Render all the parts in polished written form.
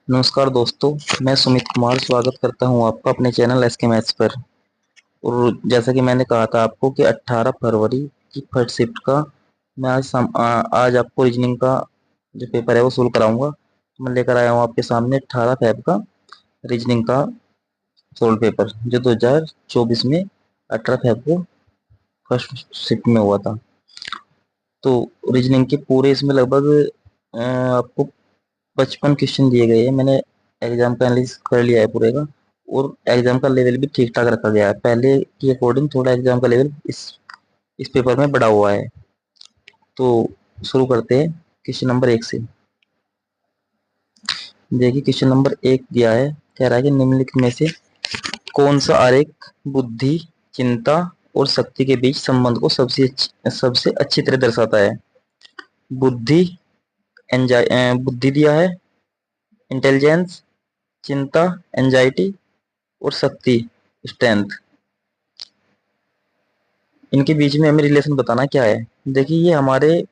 नमस्कार दोस्तों। मैं सुमित कुमार स्वागत करता हूं आपका अपने चैनल एसके मैथ्स पर। और जैसा कि मैंने कहा था आपको कि 18 फरवरी की फर्स्ट शिफ्ट का मैं आज आपको रीजनिंग का जो पेपर है वो सोल्व कराऊंगा। तो मैं लेकर आया हूं आपके सामने 18 फैब का रीजनिंग का सोल्व पेपर जो 2024 में 18 फैब को फर्स्ट शिफ्ट में हुआ था। तो रीजनिंग के पूरे इसमें लगभग आपको 55 क्वेश्चन दिए गए हैं। मैंने एग्जाम का एनालिसिस कर लिया है पूरे का। और एग्जाम का लेवल भी ठीक ठाक रखा गया है, पहले के अकॉर्डिंग थोड़ा एग्जाम का लेवल इस पेपर में बढ़ा हुआ है। तो शुरू करते हैं क्वेश्चन नंबर 1 से। देखिए क्वेश्चन नंबर 1 दिया है, कह रहा है कि निम्नलिखित में से कौन सा आरेख बुद्धि, चिंता और शक्ति के बीच संबंध को सबसे अच्छी तरह दर्शाता है। बुद्धि, बुद्धि दिया है, इंटेलिजेंस, चिंता, एंजाइटी और शक्ति, स्ट्रेंथ। इनके बीच में हमें रिलेशन बताना क्या है। देखिए ये हमारे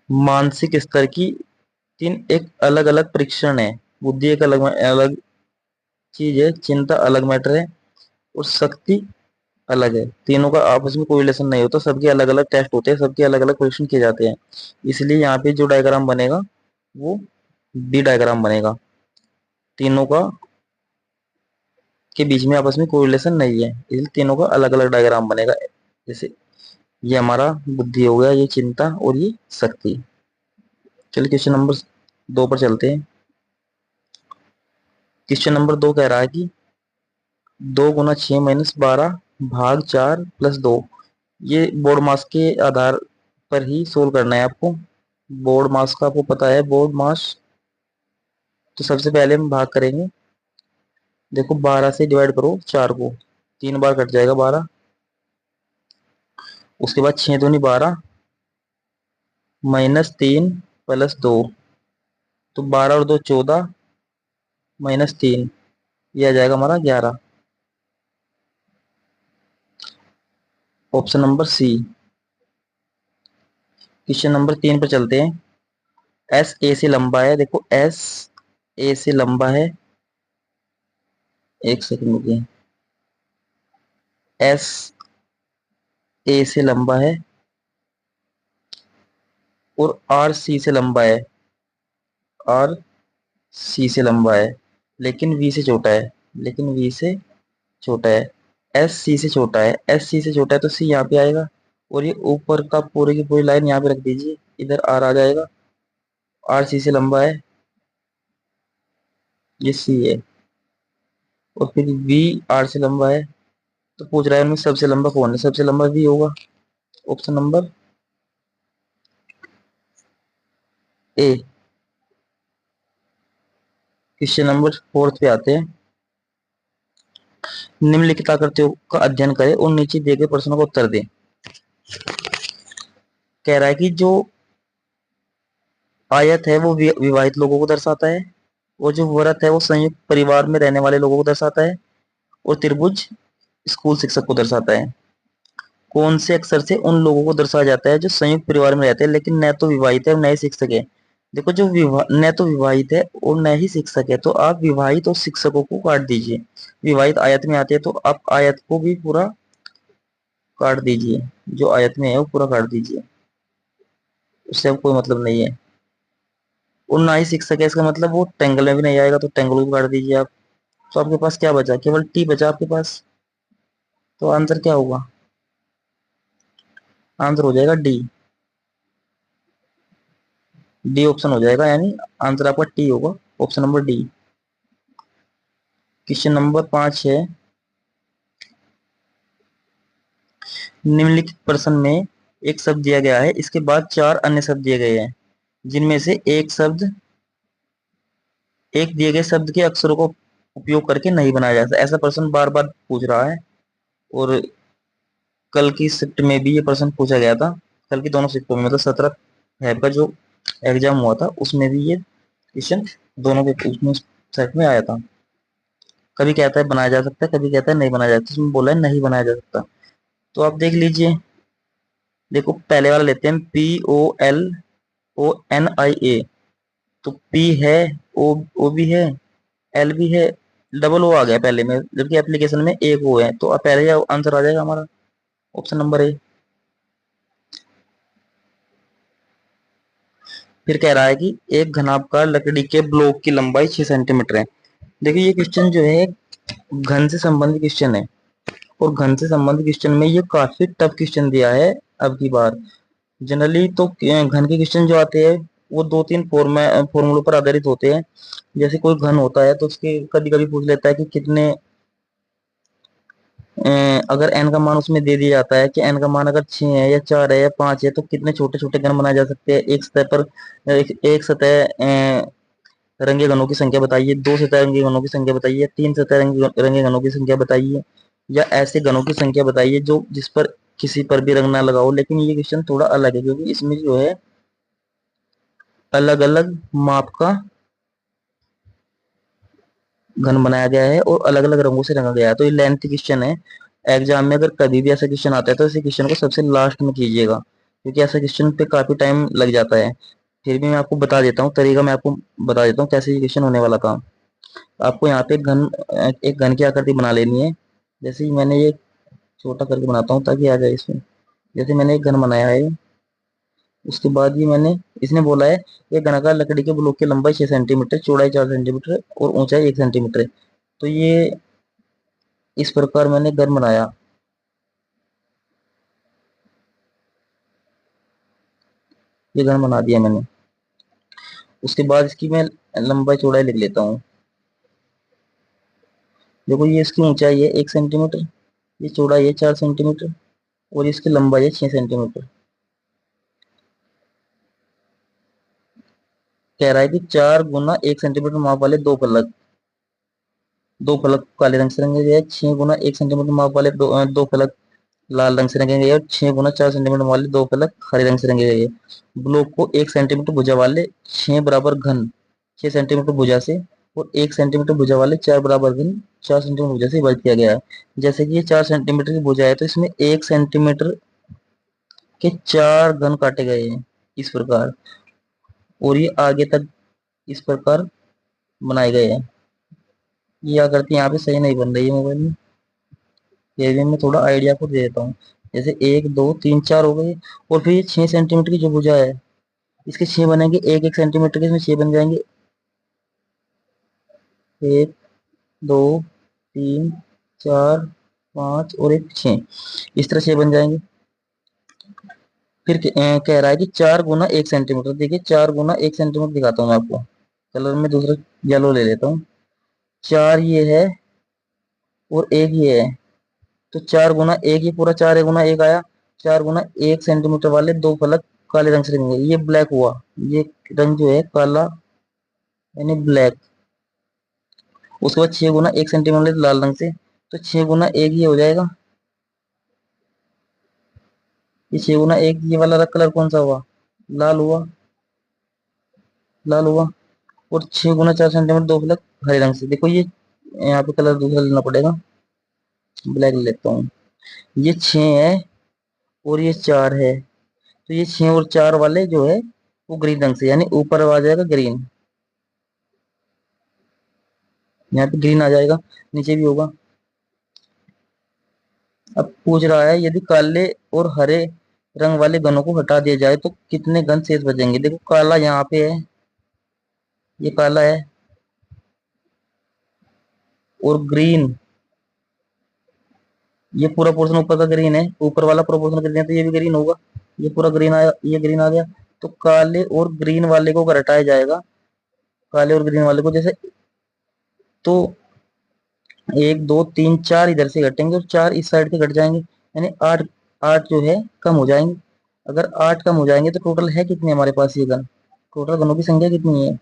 मानसिक स्तर की तीन एक अलग अलग परीक्षण है। बुद्धि एक अलग अलग चीज है, चिंता अलग मैटर है और शक्ति अलग है। तीनों का आपस में कोई रिलेशन नहीं होता, सबके अलग अलग टेस्ट होते हैं, सबके अलग अलग परीक्षण किए जाते हैं। इसलिए यहाँ पे जो डायग्राम बनेगा वो डी डायग्राम बनेगा। तीनों का के बीच में आपस में कोई रिलेशन नहीं है, इसलिए तीनों का अलग अलग डायग्राम बनेगा। जैसे ये हमारा बुद्धि हो गया, ये चिंता और ये शक्ति। चलिए क्वेश्चन नंबर 2 पर चलते हैं। क्वेश्चन नंबर 2 कह रहा है कि 2 × 6 - 12 भाग 4 + 2। ये बोर्ड मास के आधार पर ही सोल्व करना है आपको। बोर्ड मास का आपको पता है, बोर्ड मास। तो सबसे पहले हम भाग करेंगे। देखो 12 से डिवाइड करो 4 को, 3 बार कट जाएगा 12। उसके बाद 6 × 2 = 12 -3 + 2। तो 12 और 2 14 -3, ये आ जाएगा हमारा 11। Option number C. Question number 3 पर चलते हैं। एस ए से लंबा है, देखो एस ए से लंबा है। एक सेकंड रुकिए। एस ए से लंबा है और आर सी से लंबा है। आर सी से लंबा है लेकिन वी से छोटा है। लेकिन वी से छोटा है। एस सी से छोटा है, एस सी से छोटा है तो सी यहाँ पे आएगा। और ये ऊपर का पूरी की पूरी लाइन यहाँ पे रख दीजिए, इधर आर आ जाएगा। आर सी से लंबा है, ये सी है। और फिर वी आर से लंबा है। तो पूछ रहा है उनमें सबसे लंबा कौन है, सबसे लंबा वी होगा। ऑप्शन नंबर ए। क्वेश्चन नंबर 4 पे आते हैं। निम्नलिखित आकृतियों का अध्ययन करें और नीचे दिए गए प्रश्नों का उत्तर दें। कह रहा है कि जो आयत है वो विवाहित लोगों को दर्शाता है, और जो वृत्त है वो संयुक्त परिवार में रहने वाले लोगों को दर्शाता है, और त्रिभुज स्कूल शिक्षक को दर्शाता है। कौन से अक्षर से उन लोगों को दर्शाया जाता है जो संयुक्त परिवार में रहते हैं लेकिन न तो विवाहित है और न ही शिक्षक है। देखो जो न तो विवाहित है और न ही शिक्षक है, तो आप विवाहित और शिक्षकों को काट दीजिए। विवाहित आयत में आते हैं तो आप आयत को भी पूरा काट दीजिए, जो आयत में है वो पूरा काट दीजिए, उससे अब कोई मतलब नहीं है। और ना ही शिक्षक है, इसका मतलब वो टेंगल में भी नहीं आएगा, तो टेंगल को भी काट दीजिए आप। तो आपके पास क्या बचा, केवल टी बचा आपके पास। तो आंसर क्या होगा, आंसर हो जाएगा डी। डी ऑप्शन हो जाएगा, यानी आंसर आपका टी होगा, option number D. Question number 5 है। निम्नलिखित प्रश्न में एक शब्द दिया गया है, इसके बाद 4 अन्य शब्द दिए गए हैं, जिनमें से एक दिए गए शब्द के अक्षरों को उपयोग करके नहीं बनाया जा सकता। ऐसा प्रश्न बार बार पूछ रहा है। और कल की शिफ्ट में भी ये प्रश्न पूछा गया था। कल की दोनों शिफ्टों में, मतलब 17 है का जो एग्जाम हुआ था उसमें भी ये क्वेश्चन दोनों के उसमें सेट में आया था। कभी कहता है बनाया जा सकता है, कभी कहता है नहीं बनाया जा सकता, इसमें बोला है नहीं बनाया जा सकता। तो आप देख लीजिए। देखो पहले वाला लेते हैं, POLONIA। तो पी है, ओ ओ भी है, एल भी है, डबल ओ आ गया पहले में, जबकि एप्लीकेशन में एक ओ है, तो अब पहले आंसर आ जाएगा हमारा ऑप्शन नंबर ए। फिर कह रहा है कि एक घनाभकार लकड़ी के ब्लॉक की लंबाई 6 सेंटीमीटर है। देखिए ये क्वेश्चन जो है घन से संबंधित क्वेश्चन है, और घन से संबंधित क्वेश्चन में ये काफी टफ क्वेश्चन दिया है अब की बार। जनरली तो घन के क्वेश्चन जो आते हैं वो दो तीन फॉर्मूलों पर आधारित होते हैं। जैसे कोई घन होता है तो उसके कभी कभी पूछ लेता है कि कितने अगर n का मान उसमें दे दिया जाता है कि n का मान अगर 6 है या 4 है या 5 है तो कितने छोटे छोटे घन बनाए जा सकते हैं एक सतह पर। एक सतह रंगे घनों की संख्या बताइए, दो सतह रंगे घनों की संख्या बताइए, तीन सतह रंगे घनों की संख्या बताइए, या ऐसे घनों की संख्या बताइए जो जिस पर किसी पर भी रंग ना लगाओ। लेकिन ये क्वेश्चन थोड़ा अलग है क्योंकि इसमें जो है अलग अलग माप का घन बनाया गया है और अलग अलग रंगों से रंगा गया है, तो ये लेंथ क्वेश्चन है। एग्जाम में अगर कभी भी ऐसा क्वेश्चन आता है तो इस क्वेश्चन को सबसे लास्ट में कीजिएगा, क्योंकि ऐसा क्वेश्चन पे काफी टाइम लग जाता है। फिर भी मैं आपको बता देता हूँ तरीका, मैं आपको बता देता हूँ कैसे ये क्वेश्चन होने वाला था। आपको यहाँ पे एक घन की आकृति बना लेनी है। जैसे ही मैंने ये छोटा करके बनाता हूँ ताकि आ जाए इसमें। जैसे मैंने एक घन बनाया है, उसके बाद ये मैंने इसने बोला है एक घनाकार लकड़ी के ब्लॉक की लंबाई 6 सेंटीमीटर, चौड़ाई 4 सेंटीमीटर और ऊंचाई 1 सेंटीमीटर है। तो ये इस प्रकार मैंने घन बनाया। ये घन बना दिया मैंने। उसके बाद इसकी मैं लंबाई चौड़ाई लिख लेता हूँ। देखो ये इसकी ऊंचाई है 1 सेंटीमीटर, ये चौड़ाई है 4 सेंटीमीटर, और इसकी लंबाई है 6 सेंटीमीटर। कह रहा है कि 4 गुना 1 सेंटीमीटर माप वाले दो फलक काले रंग से रंगे गए हैं। 6 गुना 1 सेंटीमीटर माप वाले दो फलक लाल रंग से रंगे गए हैं, और 6 गुना 4 सेंटीमीटर वाले दो फलक हरे रंग से रंगे गए हैं। ब्लॉक को 1 सेंटीमीटर भुजा वाले 6 भुजा से और 1 सेंटीमीटर भुजा वाले 4 4 सेंटीमीटर भुजा से विभाजित किया गया है। जैसे कि ये 4 सेंटीमीटर की भुजा है तो इसमें 1 सेंटीमीटर के 4 घन काटे गए हैं इस प्रकार, और ये आगे तक इस प्रकार बनाए गए हैं। ये आकृति यहाँ पे सही नहीं बन रही है मोबाइल में, ये भी मैं थोड़ा आइडिया को दे देता हूँ। जैसे 1 2 3 4 हो गए, और फिर ये 6 सेंटीमीटर की जो भुजा है इसके 6 बनेंगे, एक एक सेंटीमीटर के इसमें 6 बन जाएंगे। 1 2 3 4 5 और एक 6, इस तरह 6 बन जाएंगे। फिर कह रहा है कि 4 गुना 1 सेंटीमीटर। देखिए 4 गुना 1 सेंटीमीटर दिखाता हूँ मैं आपको, कलर में दूसरा येलो ले लेता हूँ। 4 ये है और 1 ये है, तो 4 गुना 1, ये पूरा 4 गुना 1 आया। 4 गुना 1 सेंटीमीटर वाले दो फलक काले रंग से रंगे, ये ब्लैक हुआ। ये रंग जो है काला यानी ब्लैक। उसके बाद 6 गुना 1 सेंटीमीटर लाल रंग से, तो 6 गुना 1 ये हो जाएगा। ये 6 गुना 1 ये वाला कलर कौन सा हुआ, लाल हुआ, लाल हुआ। और 6 गुना 4 सेंटीमीटर दो फलक हरे रंग से। देखो ये यहाँ पे कलर दूसरा लेना पड़ेगा, ब्लैक लेता हूँ। ये 6 है और ये 4 है, तो ये 6 और 4 वाले जो है वो ग्रीन रंग से, यानी ऊपर आ जाएगा ग्रीन, यहाँ पे ग्रीन आ जाएगा, नीचे भी होगा। अब पूछ रहा है यदि काले और हरे रंग वाले घनों को हटा दिया जाए तो कितने घन शेष बचेंगे। देखो काला यहाँ पे है, ये काला है, और ग्रीन ये पूरा पोर्शन ऊपर का ग्रीन है, ऊपर वाला प्रोपोर्शन ग्रीन है तो ये भी ग्रीन होगा। ये पूरा ग्रीन आया, ये ग्रीन आ गया। तो काले और ग्रीन वाले को अगर हटाया जाएगा, काले और ग्रीन वाले को जैसे, तो 1 2 3 4 इधर से घटेंगे और 4 इस साइड से घट जाएंगे, यानी 8। 8 जो है कम हो जाएंगे। अगर 8 कम हो जाएंगे तो टोटल है कितने हमारे पास ये घन, टोटल घनों की संख्या कितनी है,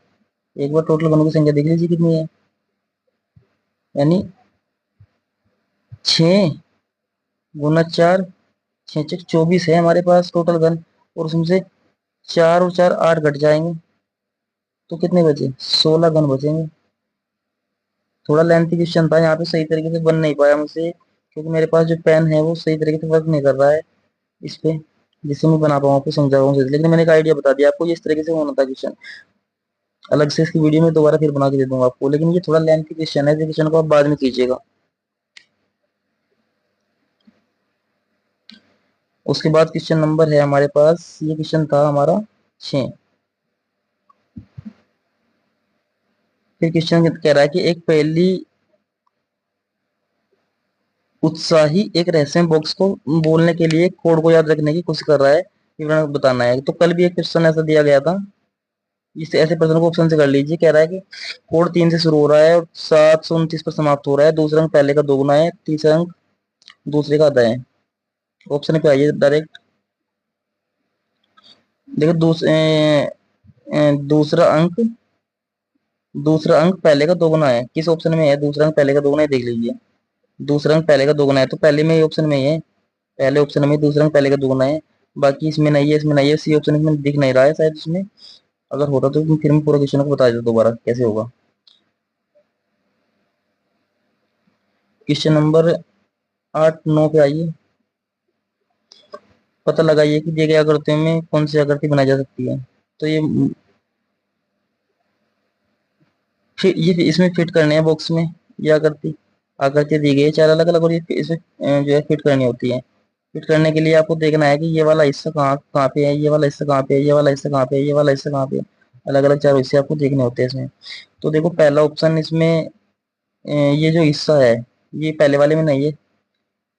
एक बार टोटल घनों की संख्या देख लीजिए कितनी है। यानी 6 गुना 4, 6 6 24 है हमारे पास टोटल घन, और उसमें से 4 और 4 8 घट जाएंगे, तो कितने बचे, 16 घन बचेंगे। थोड़ा लेंथी क्वेश्चन था, यहाँ पे सही तरीके से बन नहीं पाया मुझसे, क्योंकि मेरे पास जो पेन है वो सही तरीके से वर्क नहीं कर रहा है इस पे, जिससे मैं बना पाऊँ आपको समझा पाऊँ। लेकिन मैंने एक आइडिया बता दिया आपको, इस तरीके से होना था क्वेश्चन। अलग से इसकी वीडियो में दोबारा फिर बना के दे दूंगा आपको, लेकिन ये थोड़ा लेंथी क्वेश्चन है, क्वेश्चन को आप बाद में कीजिएगा। उसके बाद क्वेश्चन नंबर है हमारे पास, ये क्वेश्चन था हमारा 6। फिर क्वेश्चन कह रहा है कि एक पहली उत्साही एक रहस्यमय बॉक्स को बोलने के लिए कोड को याद रखने की कोशिश कर रहा है, विवरण बताना है। तो कल भी एक क्वेश्चन ऐसा दिया गया था, इस ऐसे प्रश्न को ऑप्शन से कर लीजिए। कह रहा है कि कोड 3 से शुरू हो रहा है और 729 पर समाप्त हो रहा है, दूसरा अंक पहले का दोगुना है, तीसरा अंक दूसरे का आधा है। ऑप्शन पे आइए डायरेक्ट। देखो दूसरा अंक पहले का दोगुना है, किस ऑप्शन में है दूसरा अंक पहले का दोगुना है, देख लीजिए। दूसरा अंक पहले का दोगुना है तो पहले में ही ऑप्शन में ही है, पहले ऑप्शन में दूसरा अंक पहले का दोगुना है। बाकी इसमें नहीं है, इसमें नहीं है, सी ऑप्शन इसमें दिख नहीं रहा है शायद इसमें। अगर होता तो फिर मैं पूरा क्वेश्चन को बता देता दोबारा कैसे होगा। क्वेश्चन नंबर 8 9 पे आइए। पता लगाइए कि दिए गए आकृतियों में कौन सी आकृति बनाई जा सकती है। तो ये इसमें फिट करने हैं बॉक्स में। ये आकृति आकृति दी गई है 4 अलग अलग, और ये इसमें जो है फिट करनी होती है। फिट करने के लिए आपको देखना है कि ये वाला हिस्सा कहाँ कहाँ पे है, ये वाला हिस्सा कहाँ पे है, ये वाला हिस्सा कहाँ पे है, ये वाला हिस्सा कहाँ पे है। अलग अलग 4 हिस्से आपको देखने होते हैं इसमें। तो देखो पहला ऑप्शन इसमें ये जो हिस्सा है ये पहले वाले में नहीं है,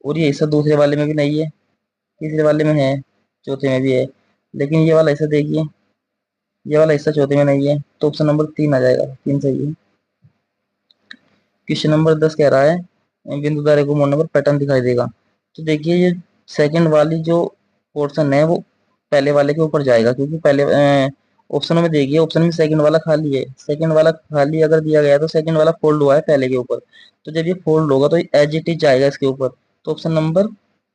और ये हिस्सा दूसरे वाले में भी नहीं है, तीसरे वाले में है, चौथे में भी है। लेकिन ये वाला हिस्सा देखिए, ये वाला हिस्सा चौथे में नहीं है, तो ऑप्शन नंबर 3 आ जाएगा, 3 सही है। क्वेश्चन नंबर 10 कह रहा है बिंदु धारे को मोड़ने पर पैटर्न दिखाई देगा। तो देखिए ये सेकंड वाली जो पोर्शन है वो पहले वाले के ऊपर जाएगा, क्योंकि पहले ऑप्शनों में देखिए, ऑप्शन में सेकंड वाला खाली है, सेकंड वाला खाली अगर दिया गया तो सेकंड वाला फोल्ड हुआ है पहले के ऊपर, तो जब ये फोल्ड होगा तो एज इट इज जाएगा इसके ऊपर, तो ऑप्शन नंबर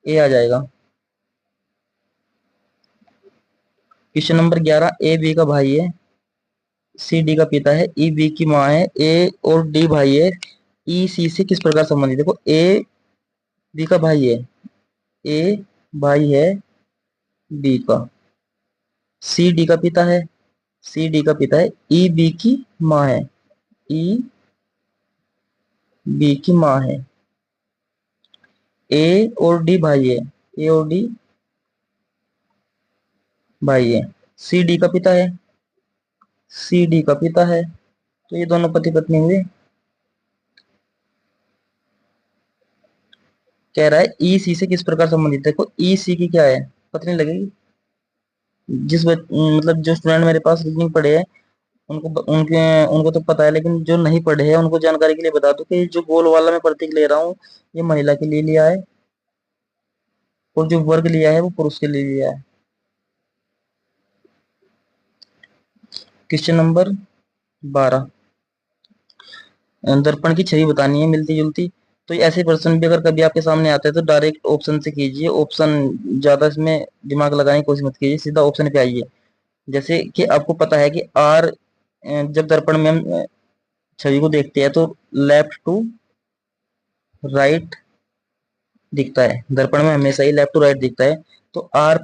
ए आ जाएगा। क्वेश्चन नंबर 11, ए बी का भाई है, सी डी का पिता है, ई बी की माँ है, ए और डी भाई है, ई सी से किस प्रकार संबंधित। देखो ए बी का भाई है, ए भाई है बी का, सी डी का पिता है, सी डी का पिता है, ई बी की माँ है, ई बी की माँ है, ए और डी भाई है, ए और डी भाई है, सी डी का पिता है, सी डी का पिता है, तो ये दोनों पति पत्नी हुए। कह रहा है ई सी से किस प्रकार संबंधित है। देखो ई सी की क्या है पता नहीं लगेगी। मतलब जो स्टूडेंट मेरे पास रीजनिंग पढ़े हैं उनको तो पता है, लेकिन जो नहीं पढ़े हैं उनको जानकारी के लिए बता दूं कि जो गोल वाला मैं प्रतीक ले रहा हूँ ये महिला के लिए लिया है, और जो वर्ग लिया है वो पुरुष के लिए लिया है। क्वेश्चन नंबर 12, दर्पण की छवि बतानी है मिलती जुलती। तो ये ऐसे प्रश्न भी अगर कभी आपके सामने आते हैं तो डायरेक्ट ऑप्शन से कीजिए, ऑप्शन ज्यादा इसमें दिमाग लगाने की कोशिश मत कीजिए, सीधा ऑप्शन पे आइए। जैसे कि आपको पता है कि आर, जब दर्पण में हम छवि को देखते हैं तो लेफ्ट टू राइट दिखता है, दर्पण में हमेशा ही लेफ्ट टू राइट दिखता है। तो आर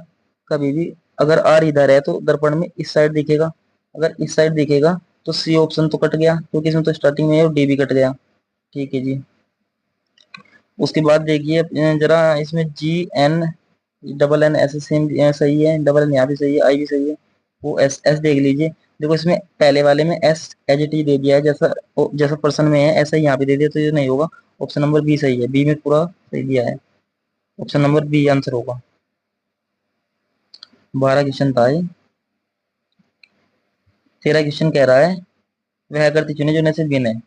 कभी भी, अगर आर इधर है तो दर्पण में इस साइड दिखेगा, अगर इस साइड दिखेगा तो सी ऑप्शन तो कट गया क्योंकि इसमें तो स्टार्टिंग में है, और डी भी कट गया। ठीक है जी। उसके बाद देखिए जरा इसमें जी एन डबल एन ऐसे सेम सही है, डबल एन यहाँ भी सही है, आई भी सही है, वो एस एस देख लीजिए। देखो इसमें पहले वाले में एस एज इट इज दे दिया है, जैसा जैसा पर्सन में है ऐसा ही यहाँ पे दे दिया, तो ये नहीं होगा। ऑप्शन नंबर बी सही है, बी में पूरा सही दिया है, ऑप्शन नंबर बी आंसर होगा। 12 क्वेश्चन था ये। 13 क्वेश्चन कह रहा है वह आकृति चुने जो न से भिन्न है,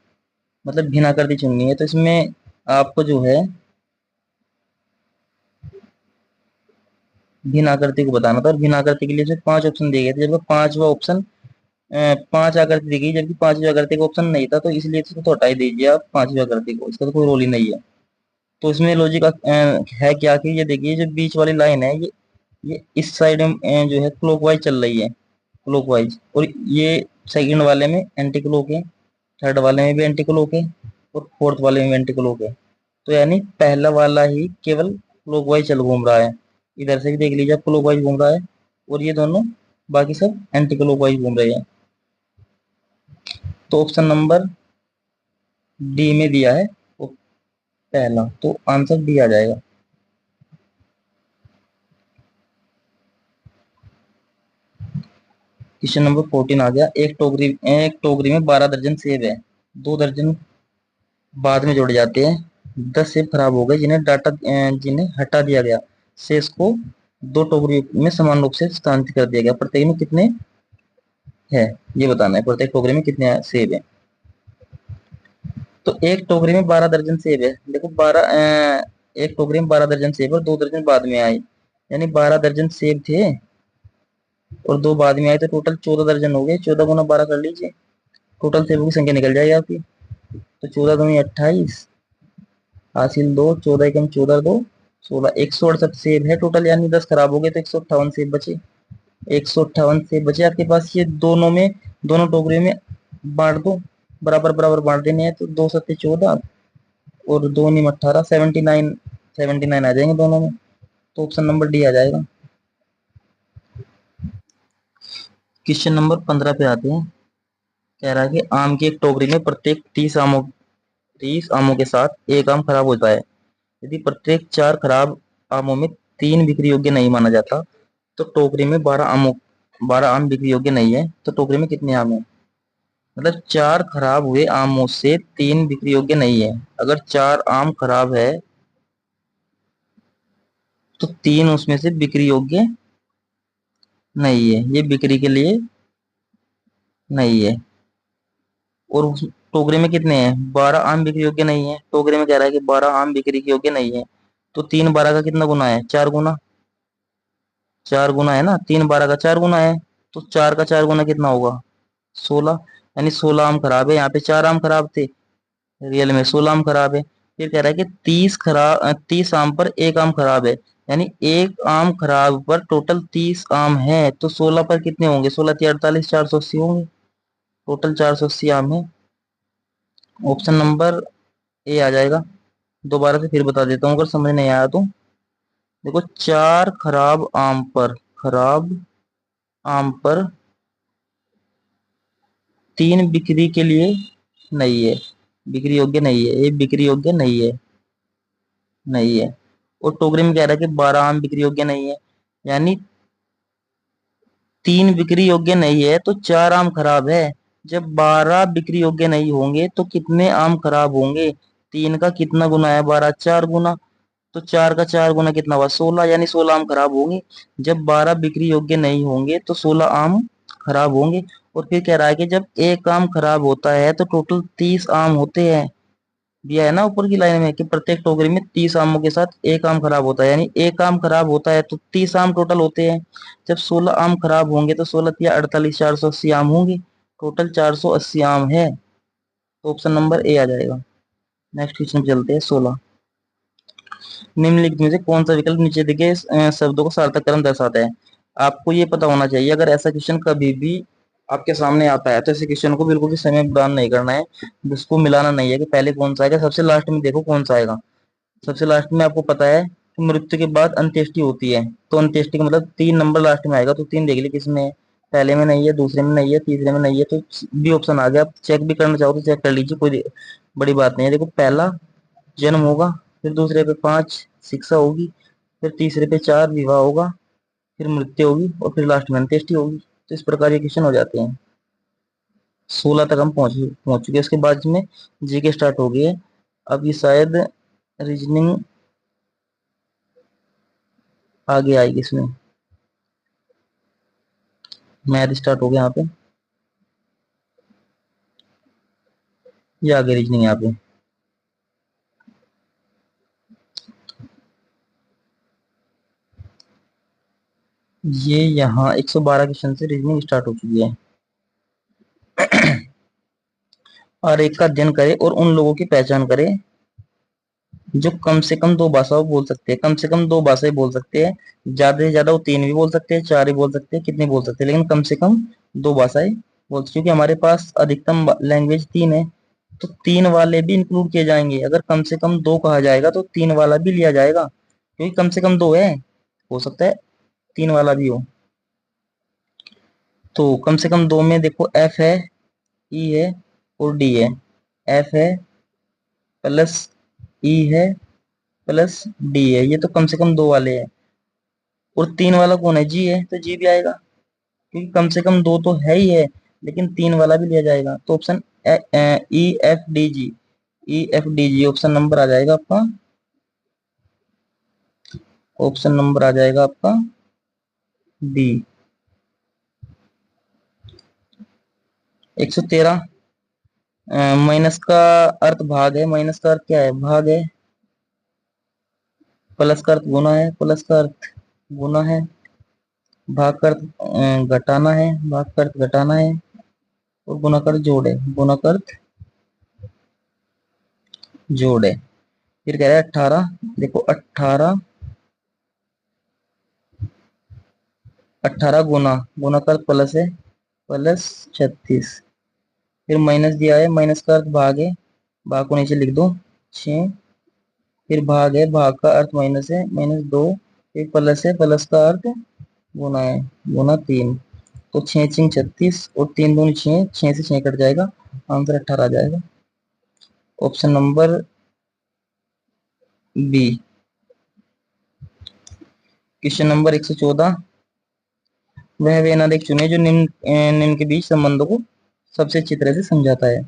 मतलब भिन्न आकृति चुननी है। तो इसमें आपको जो है भिन्न आकृति को बताना था, और भिन्न आकृति के लिए इसमें 5 ऑप्शन दिए गए थे, जबकि पांचवा ऑप्शन 5 आकृति दी गई, जबकि 5वीं आकृति का ऑप्शन नहीं था, तो इसलिए इसको तो हटा ही दीजिए आप 5वीं आकृति को, इसका तो कोई रोल ही नहीं है। तो इसमें लॉजिक है क्या कि ये देखिए जो बीच वाली लाइन है ये इस साइड में जो है क्लॉकवाइज चल रही है, क्लॉकवाइज, और ये सेकंड वाले में एंटी क्लॉक है, थर्ड वाले में भी एंटी क्लॉक है, और फोर्थ वाले में भी एंटी क्लॉक है। तो यानी पहला वाला ही केवल क्लॉकवाइज चल घूम रहा है, इधर से भी देख लीजिए क्लॉकवाइज घूम रहा है, और ये दोनों बाकी सब एंटी क्लॉकवाइज घूम रहे हैं। तो ऑप्शन नंबर डी में दिया है वो पहला, तो आंसर डी आ जाएगा। क्वेश्चन नंबर 14 आ गया। एक टोकरी में 12 दर्जन सेब है। 2 दर्जन बाद में जोड़े जाते हैं। 10 सेब खराब हो गए जिन्हें हटा दिया गया। शेष को 2 टोकरी में समान रूप से स्थानांतरित कर दिया गया। प्रत्येक में कितने है ये बताना है। प्रत्येक टोकरी में कितने सेब है। तो एक टोकरी में 12 दर्जन सेब है। देखो एक टोकरी में 12 दर्जन सेब और 2 दर्जन बाद में आए, यानी 12 दर्जन सेब थे और 2 बाद में आए, तो टोटल 14 दर्जन हो गए। 14 गुना 12 कर लीजिए, टोटल सेबों की संख्या निकल जाएगी आपकी। तो 14 दूनी 28, हासिल 2, 14 एकम 14, 2 16, 168 सेब है टोटल, यानी 10 खराब हो गए तो 158 सेब बचे। 158 सेब बचे आपके पास। ये दोनों टोकरियों में बांट दो, बराबर बराबर बांट देने हैं। तो 2 7 14 और 2 9 18, 79, 79 आ जाएंगे दोनों में। तो ऑप्शन नंबर डी आ जाएगा। क्वेश्चन नंबर 15 पे आते हैं। कह रहा है कि आम की एक टोकरी में प्रत्येक 30 आमों के साथ एक आम खराब होता है। यदि प्रत्येक 4 खराब आमों में 3 बिक्री योग्य नहीं माना जाता, तो टोकरी में 12 आम बिक्री योग्य नहीं है, तो टोकरी में कितने आम है। मतलब 4 खराब हुए आमों से 3 बिक्री योग्य नहीं है। अगर 4 आम खराब है तो 3 उसमें से बिक्री योग्य नहीं है, ये बिक्री के लिए नहीं है। और उस टोकरी में कितने हैं, 12 आम बिक्री योग्य नहीं है। टोकरी में कह रहा है कि 12 आम बिक्री योग्य नहीं है, तो 3 12 का कितना गुना है, 4 गुना। 4 गुना है ना, 3 12 का 4 गुना है। तो 4 का 4 गुना कितना होगा, 16। यानी 16 आम खराब है। यहाँ पे 4 आम खराब थे, रियल में 16 आम खराब है। फिर कह रहा है कि 30 आम पर एक आम खराब है, यानी एक आम खराब पर टोटल 30 आम है। तो 16 पर कितने होंगे, 16 3 48, 480 होंगे। टोटल 480 आम है। ऑप्शन नंबर ए आ जाएगा। दोबारा से फिर बता देता हूँ अगर समझ नहीं आया तो। देखो, 4 खराब आम पर 3 बिक्री के लिए नहीं है, बिक्री योग्य नहीं है, ये बिक्री योग्य नहीं है, नहीं है। और टोकरी में कह रहा है कि 12 आम बिक्री योग्य नहीं है, यानी 3 बिक्री योग्य नहीं है तो 4 आम खराब है। जब 12 बिक्री योग्य नहीं होंगे तो कितने आम खराब होंगे। 3 का कितना गुना है, 12, 4 गुना। तो 4 का 4 गुना कितना हुआ, 16, यानी 16 आम खराब होंगे। जब 12 बिक्री योग्य नहीं होंगे तो 16 आम खराब होंगे। और फिर कह रहा है कि जब एक आम खराब होता है तो टोटल 30 आम होते हैं। दिया है ना ऊपर की लाइन में कि प्रत्येक टोकरी में 30 आमों के साथ एक आम खराब होता है, यानी एक आम खराब होता है तो 30 आम टोटल होते हैं। जब 16 आम खराब होंगे तो 16 या 48, 480 आम होंगे। टोटल 480 आम है। तो ऑप्शन नंबर ए आ जाएगा। नेक्स्ट क्वेश्चन पे चलते हैं। 16, निम्नलिखित में से कौन सा विकल्प नीचे दिए गए शब्दों को सार्थक क्रम दर्शाता है। आपको ये पता होना चाहिए, अगर ऐसा क्वेश्चन कभी भी आपके सामने आता है तो ऐसे क्वेश्चन को बिल्कुल भी समय बर्बाद नहीं करना है। उसको मिलाना नहीं है कि पहले कौन सा आएगा, सबसे लास्ट में देखो कौन सा आएगा। सबसे लास्ट में आपको पता है कि मृत्यु के बाद अंत्येष्टि होती है, तो अंत्येष्टि का मतलब 3 नंबर लास्ट में आएगा। तो 3 देख ली किसमें है, पहले में नहीं है, दूसरे में नहीं है, तीसरे में नहीं है, तो बी ऑप्शन आ गया। आप चेक भी करना चाहो तो चेक कर लीजिए, कोई बड़ी बात नहीं है। देखो, पहला जन्म होगा, फिर दूसरे पे 5 शिक्षा होगी, फिर तीसरे पे 4 विवाह होगा, फिर मृत्यु होगी और फिर लास्ट में अंत्येष्टि होगी। तो इस प्रकार ये क्वेश्चन हो जाते हैं। 16 तक हम पहुंच चुके हैं। उसके बाद में जीके स्टार्ट हो गई है। अब ये शायद रीजनिंग आगे आएगी इसमें। मैथ स्टार्ट हो गया यहाँ पे, ये आगे रीजनिंग यहाँ पे। ये यहाँ 112 क्वेश्चन से रीजनिंग स्टार्ट हो चुकी है। और एक का अध्ययन करें और उन लोगों की पहचान करें जो कम से कम 2 भाषाओं बोल सकते हैं। कम से कम 2 भाषाएं बोल सकते हैं। ज्यादा से ज्यादा वो 3 भी बोल सकते हैं, 4 ही बोल सकते हैं, कितने बोल सकते हैं, लेकिन कम से कम 2 भाषाएं बोल, क्योंकि हमारे पास अधिकतम लैंग्वेज 3 है। तो 3 वाले भी इंक्लूड किए जाएंगे। अगर कम से कम 2 कहा जाएगा तो 3 वाला भी लिया जाएगा, क्योंकि कम से कम 2 है, हो सकता है 3 वाला भी हो। तो कम से कम 2 में देखो एफ है, ई है, और डी है, एफ है प्लस ई है प्लस डी है, ये तो कम से कम दो वाले हैं। और तीन वाला कौन है, जी है, तो जी भी आएगा, क्योंकि कम से कम दो तो है ही है, लेकिन तीन वाला भी लिया जाएगा। तो option E F D G, E F D G option number आ जाएगा आपका, ऑप्शन नंबर आ जाएगा आपका डी। 113, माइनस का अर्थ भाग है, माइनस का अर्थ क्या है, भाग है। प्लस का अर्थ गुना है, प्लस का अर्थ गुना है। भाग का अर्थ घटाना है, भाग का अर्थ घटाना है। और गुना का अर्थ जोड़ है, गुना का अर्थ जोड़ है। फिर कह रहा है 18, देखो 18, 18 गुना, गुना का अर्थ प्लस है, प्लस 36। फिर माइनस दिया है, माइनस का अर्थ भाग है, भाग को नीचे लिख दो 6। फिर भाग है, भाग का अर्थ माइनस है, माइनस 2। फिर प्लस है, प्लस का अर्थ गुना है, गुना 3। तो 6 6 36 और 3 दूनी 6, 6 से 6 कट जाएगा, आंसर 18 आ जाएगा, option number B. Question number 114, वह वे नादिक चुने जो निम्न के बीच संबंधों को सबसे अच्छी तरह से समझाता है।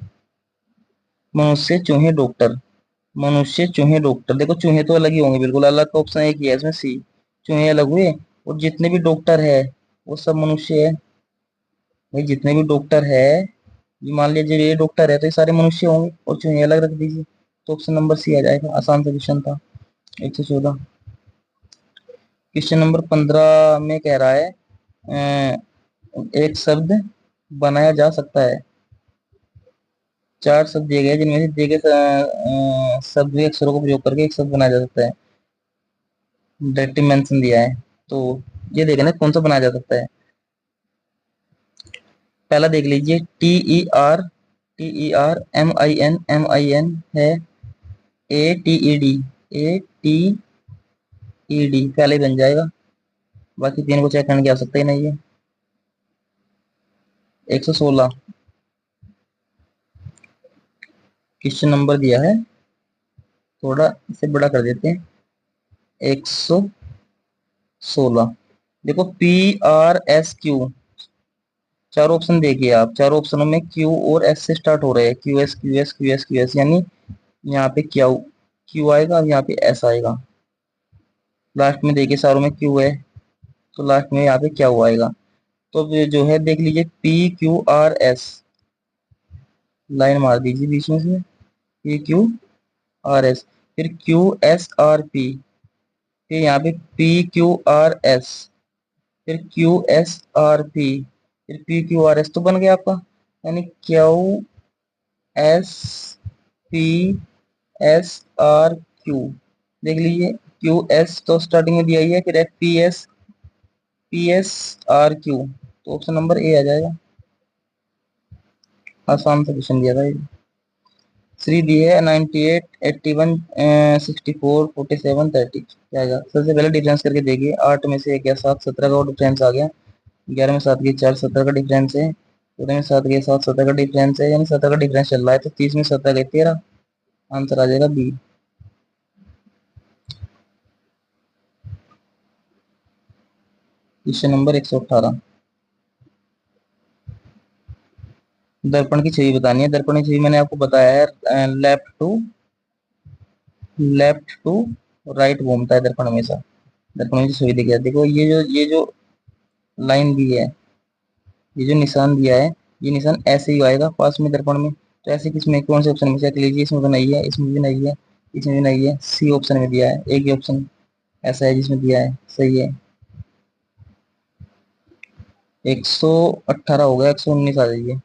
मनुष्य, चूहे, डॉक्टर। मनुष्य, चूहे, डॉक्टर। देखो चूहे तो अलग ही होंगे, बिल्कुल अलग का ऑप्शन एक ही है इसमें, सी। चूहे अलग हुए, और जितने भी डॉक्टर है वो सब मनुष्य है। भाई जितने भी डॉक्टर है, ये मान लीजिए ये डॉक्टर है तो ये सारे मनुष्य होंगे, और चूहे अलग रख दीजिए, तो ऑप्शन नंबर सी आ जाएगा। आसान सा क्वेश्चन था। 114, क्वेश्चन नंबर 15 में कह रहा है एक शब्द बनाया जा सकता है। चार शब्द दिए गए जिनमें से दिए गए शब्द व अक्षरों को प्रयोग करके एक शब्द बनाया जा सकता है। डायरेक्टिव मेंशन दिया है, तो ये देखना कौन सा बनाया जा सकता है। पहला देख लीजिए, TER है, ATED पहले ही बन जाएगा, बाकी तीन को चेक करने की आवश्यकता ही नहीं है। 116, क्वेश्चन नंबर दिया है, थोड़ा इसे बड़ा कर देते हैं। 116, देखो PRSQ, चार ऑप्शन देखिए आप, चार ऑप्शनों में क्यू और एस से स्टार्ट हो रहे हैं, QS QS QS QS, यानी यहाँ पे क्यू क्यू आएगा और यहाँ पे एस आएगा। लास्ट में देखिए सारों में क्यू है, तो लास्ट में यहाँ पे क्या हुआ आएगा। तो अब ये जो है देख लीजिए, PQRS, लाइन मार दीजिए बीच में से, PQRS। फिर QSRP, फिर यहाँ पे PQRS, फिर QSRP, फिर PQRS, तो बन गया आपका, यानी QSPSRQ। देख लीजिए, QS तो स्टार्टिंग में दिया ही है, फिर PSRQ, तो ऑप्शन नंबर ए आ जाएगा। आसान सा क्वेश्चन दिया था ये। 3 दी है, 98 81 64 47 30, क्या आएगा। सबसे पहले डिफरेंस करके देखिए, 8 में से 1 गया 7, 17 का डिफरेंस आ गया। 11 में 7 गई 4, 17 का डिफरेंस है। 14 में 7 गए 7, 17 का डिफरेंस है, यानी 17 का डिफरेंस चल रहा है, तो 30 में 17 गए 13, आंसर आ जाएगा बी। क्वेश्चन नंबर 118, दर्पण की छवि बतानी है। दर्पण की छवि मैंने आपको बताया है, लेफ्ट टू राइट घूमता है दर्पण हमेशा। दर्पण की छवि देखिए, देखो ये जो लाइन दी है, ये जो निशान दिया है, ये निशान ऐसे ही आएगा पास में दर्पण में, तो ऐसे किसमें, कौन से ऑप्शन में चेक लीजिए, इसमें तो नहीं है, इसमें भी नहीं है, इसमें भी नहीं है, सी ऑप्शन में दिया है, एक ही ऑप्शन ऐसा है जिसमें दिया है, सही है। 118 हो गया, 119 आ जाइए।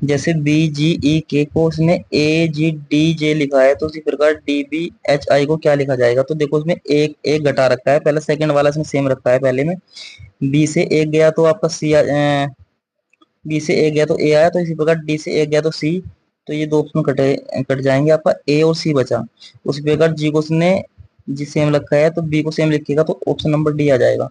जैसे BGE को उसने AGDJ लिखा है, तो उसी प्रकार DBHI को क्या लिखा जाएगा। तो देखो उसमें एक एक घटा रखा है, पहले सेकंड वाला इसमें सेम रखा है, पहले में बी से एक गया तो आपका सी, बी से एक गया तो ए आया, तो इसी प्रकार डी से एक गया तो सी, तो ये दो ऑप्शन कट जाएंगे, आपका ए और सी बचा। उसी प्रकार जी को उसने जी सेम रखा है, तो बी को सेम लिखेगा, तो ऑप्शन नंबर डी आ जाएगा।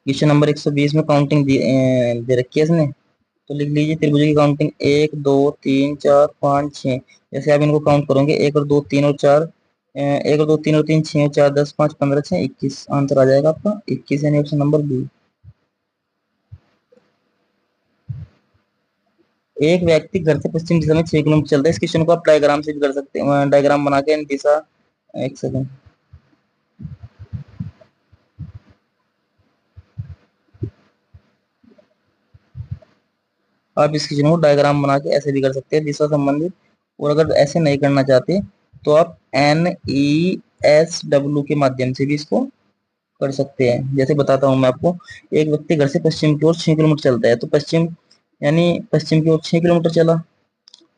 क्वेश्चन नंबर 120 में काउंटिंग दे रखी है इसने, तो लिख लीजिए त्रिभुजों की काउंटिंग 1 2 3 4 5 6। जैसे आप इनको काउंट करोगे 1 और 2 3 और 4, 1 और 2 3 और 3 6 और 4 10 5 15 6 21, आंसर आ जाएगा आपका 21, यानी ऑप्शन नंबर बी। एक व्यक्ति घर से पश्चिम दिशा में 6 किलोमीटर चलता है। इस क्वेश्चन को आप डायग्राम से भी कर सकते हैं, डायग्राम बना के दिशा, एक सेकंड, आप इस क्वेश्चन को डायग्राम बना के ऐसे भी कर सकते हैं दिशा संबंधित। और अगर ऐसे नहीं करना चाहते तो आप NESW के माध्यम से भी इसको कर सकते हैं। जैसे बताता हूँ मैं आपको, एक व्यक्ति घर से पश्चिम की ओर 6 किलोमीटर चलता है, तो पश्चिम यानी पश्चिम की ओर 6 किलोमीटर चला,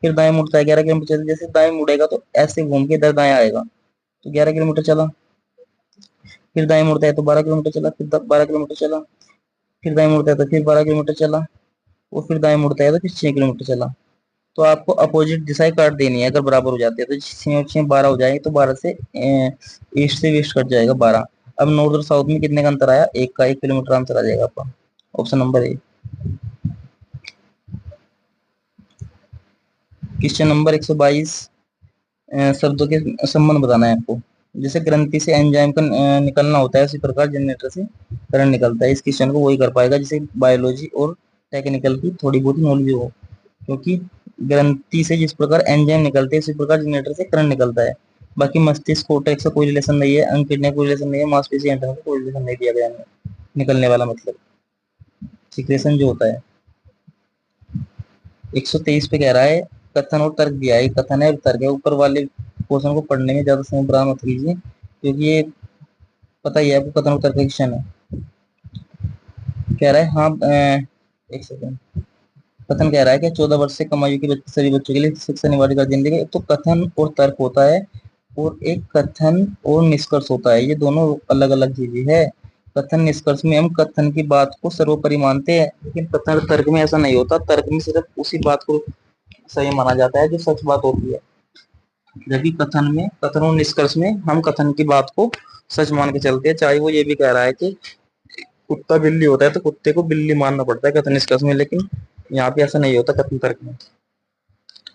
फिर दाएं मुड़ता है 11 किलोमीटर चला। जैसे दाएं मुड़ेगा तो ऐसे घूम के इधर दाएं आएगा, तो 11 किलोमीटर चला। फिर दाएं मुड़ता है तो 12 किलोमीटर चला, फिर 12 किलोमीटर चला। फिर दाएं मुड़ता है तो फिर 12 किलोमीटर चला, और फिर दाएं मुड़ता है तो फिर 6 किलोमीटर चला। तो आपको अपोजिट दिशाएं काट देनी है। अगर बराबर हो जाती है तो 6 और 6 12 हो जाएंगे, तो 12 से ईस्ट से वेस्ट कट जाएगा 12। अब नॉर्थ और साउथ में कितने का अंतर आया? 1 किलोमीटर आंसर आ जाएगा आपका, ऑप्शन नंबर ए। क्वेश्चन नंबर 122, शब्दों के संबंध बताना है आपको। जैसे ग्रंथि से एंजाइम का निकलना होता है, उसी प्रकार जनरेटर से करंट निकलता है। इस क्वेश्चन को वही कर पाएगा जिसे बायोलॉजी और टेक्निकल की थोड़ी बहुत नॉलेज हो, क्योंकि ग्रंथि से जिस प्रकार एंजाइम निकलते हैं उसी प्रकार जनरेटर से करंट निकलता है। बाकी मस्तिष्क कोर्टेक्स से कोई रिलेशन नहीं है, अंग किडनी कोई रिलेशन नहीं है, मांसपेशी एंटेना से कोई रिलेशन नहीं दिया गया है निकलने वाला, मतलब सिक्रेशन जो होता है। 123 पे कह रहा है, कथन और तर्क दिया है, कथन है और तर्क है। ऊपर वाले क्वेश्चन को पढ़ने में ज्यादा समय बर्बाद मत कीजिए, क्योंकि ये पता ही है आपको, कथन और तर्क का क्वेश्चन है। कह रहा है हाँ, एक सेकंड, कथन कह रहा है कि 14 वर्ष से कम आयु के बच्चे सभी बच्चों के लिए शिक्षा अनिवार्य कर देंगे। एक तो कथन और तर्क होता है, और एक कथन और निष्कर्ष होता है, ये दोनों अलग अलग चीजें है। कथन निष्कर्ष में हम कथन की बात को सर्वोपरि मानते हैं, लेकिन कथन और तर्क में ऐसा नहीं होता। तर्क में सिर्फ उसी बात को सही माना जाता है जो सच बात होती है, जबकि कथन और निष्कर्ष में हम कथन की बात को सच मान के चलते हैं। चाहे वो ये भी कह रहा है कि कुत्ता बिल्ली होता है तो कुत्ते को बिल्ली मानना पड़ता है कथन निष्कर्ष में, लेकिन यहाँ पे ऐसा नहीं होता कथन तर्क में।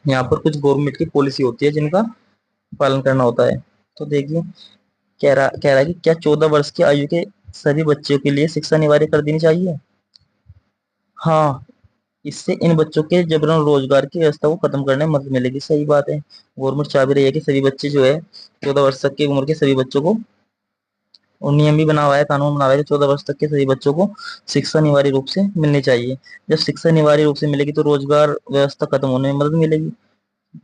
यहाँ पर कुछ गवर्नमेंट की पॉलिसी होती है जिनका पालन करना होता है। तो देखिए, कह रहा है कि क्या 14 वर्ष की आयु के सभी बच्चों के लिए शिक्षा अनिवार्य कर देनी चाहिए? हाँ, इससे इन बच्चों के जबरन रोजगार की व्यवस्था को खत्म करने में मदद मिलेगी। सही बात है, गवर्नमेंट चाह भी रही है कि सभी बच्चे जो है 14 वर्ष तक की उम्र के सभी बच्चों को, और नियम भी बना हुआ है, कानून बना हुआ है कि 14 वर्ष तक के सभी बच्चों को शिक्षा अनिवार्य रूप से मिलनी चाहिए। जब शिक्षा अनिवार्य रूप से मिलेगी तो रोजगार व्यवस्था खत्म होने में मदद मिलेगी।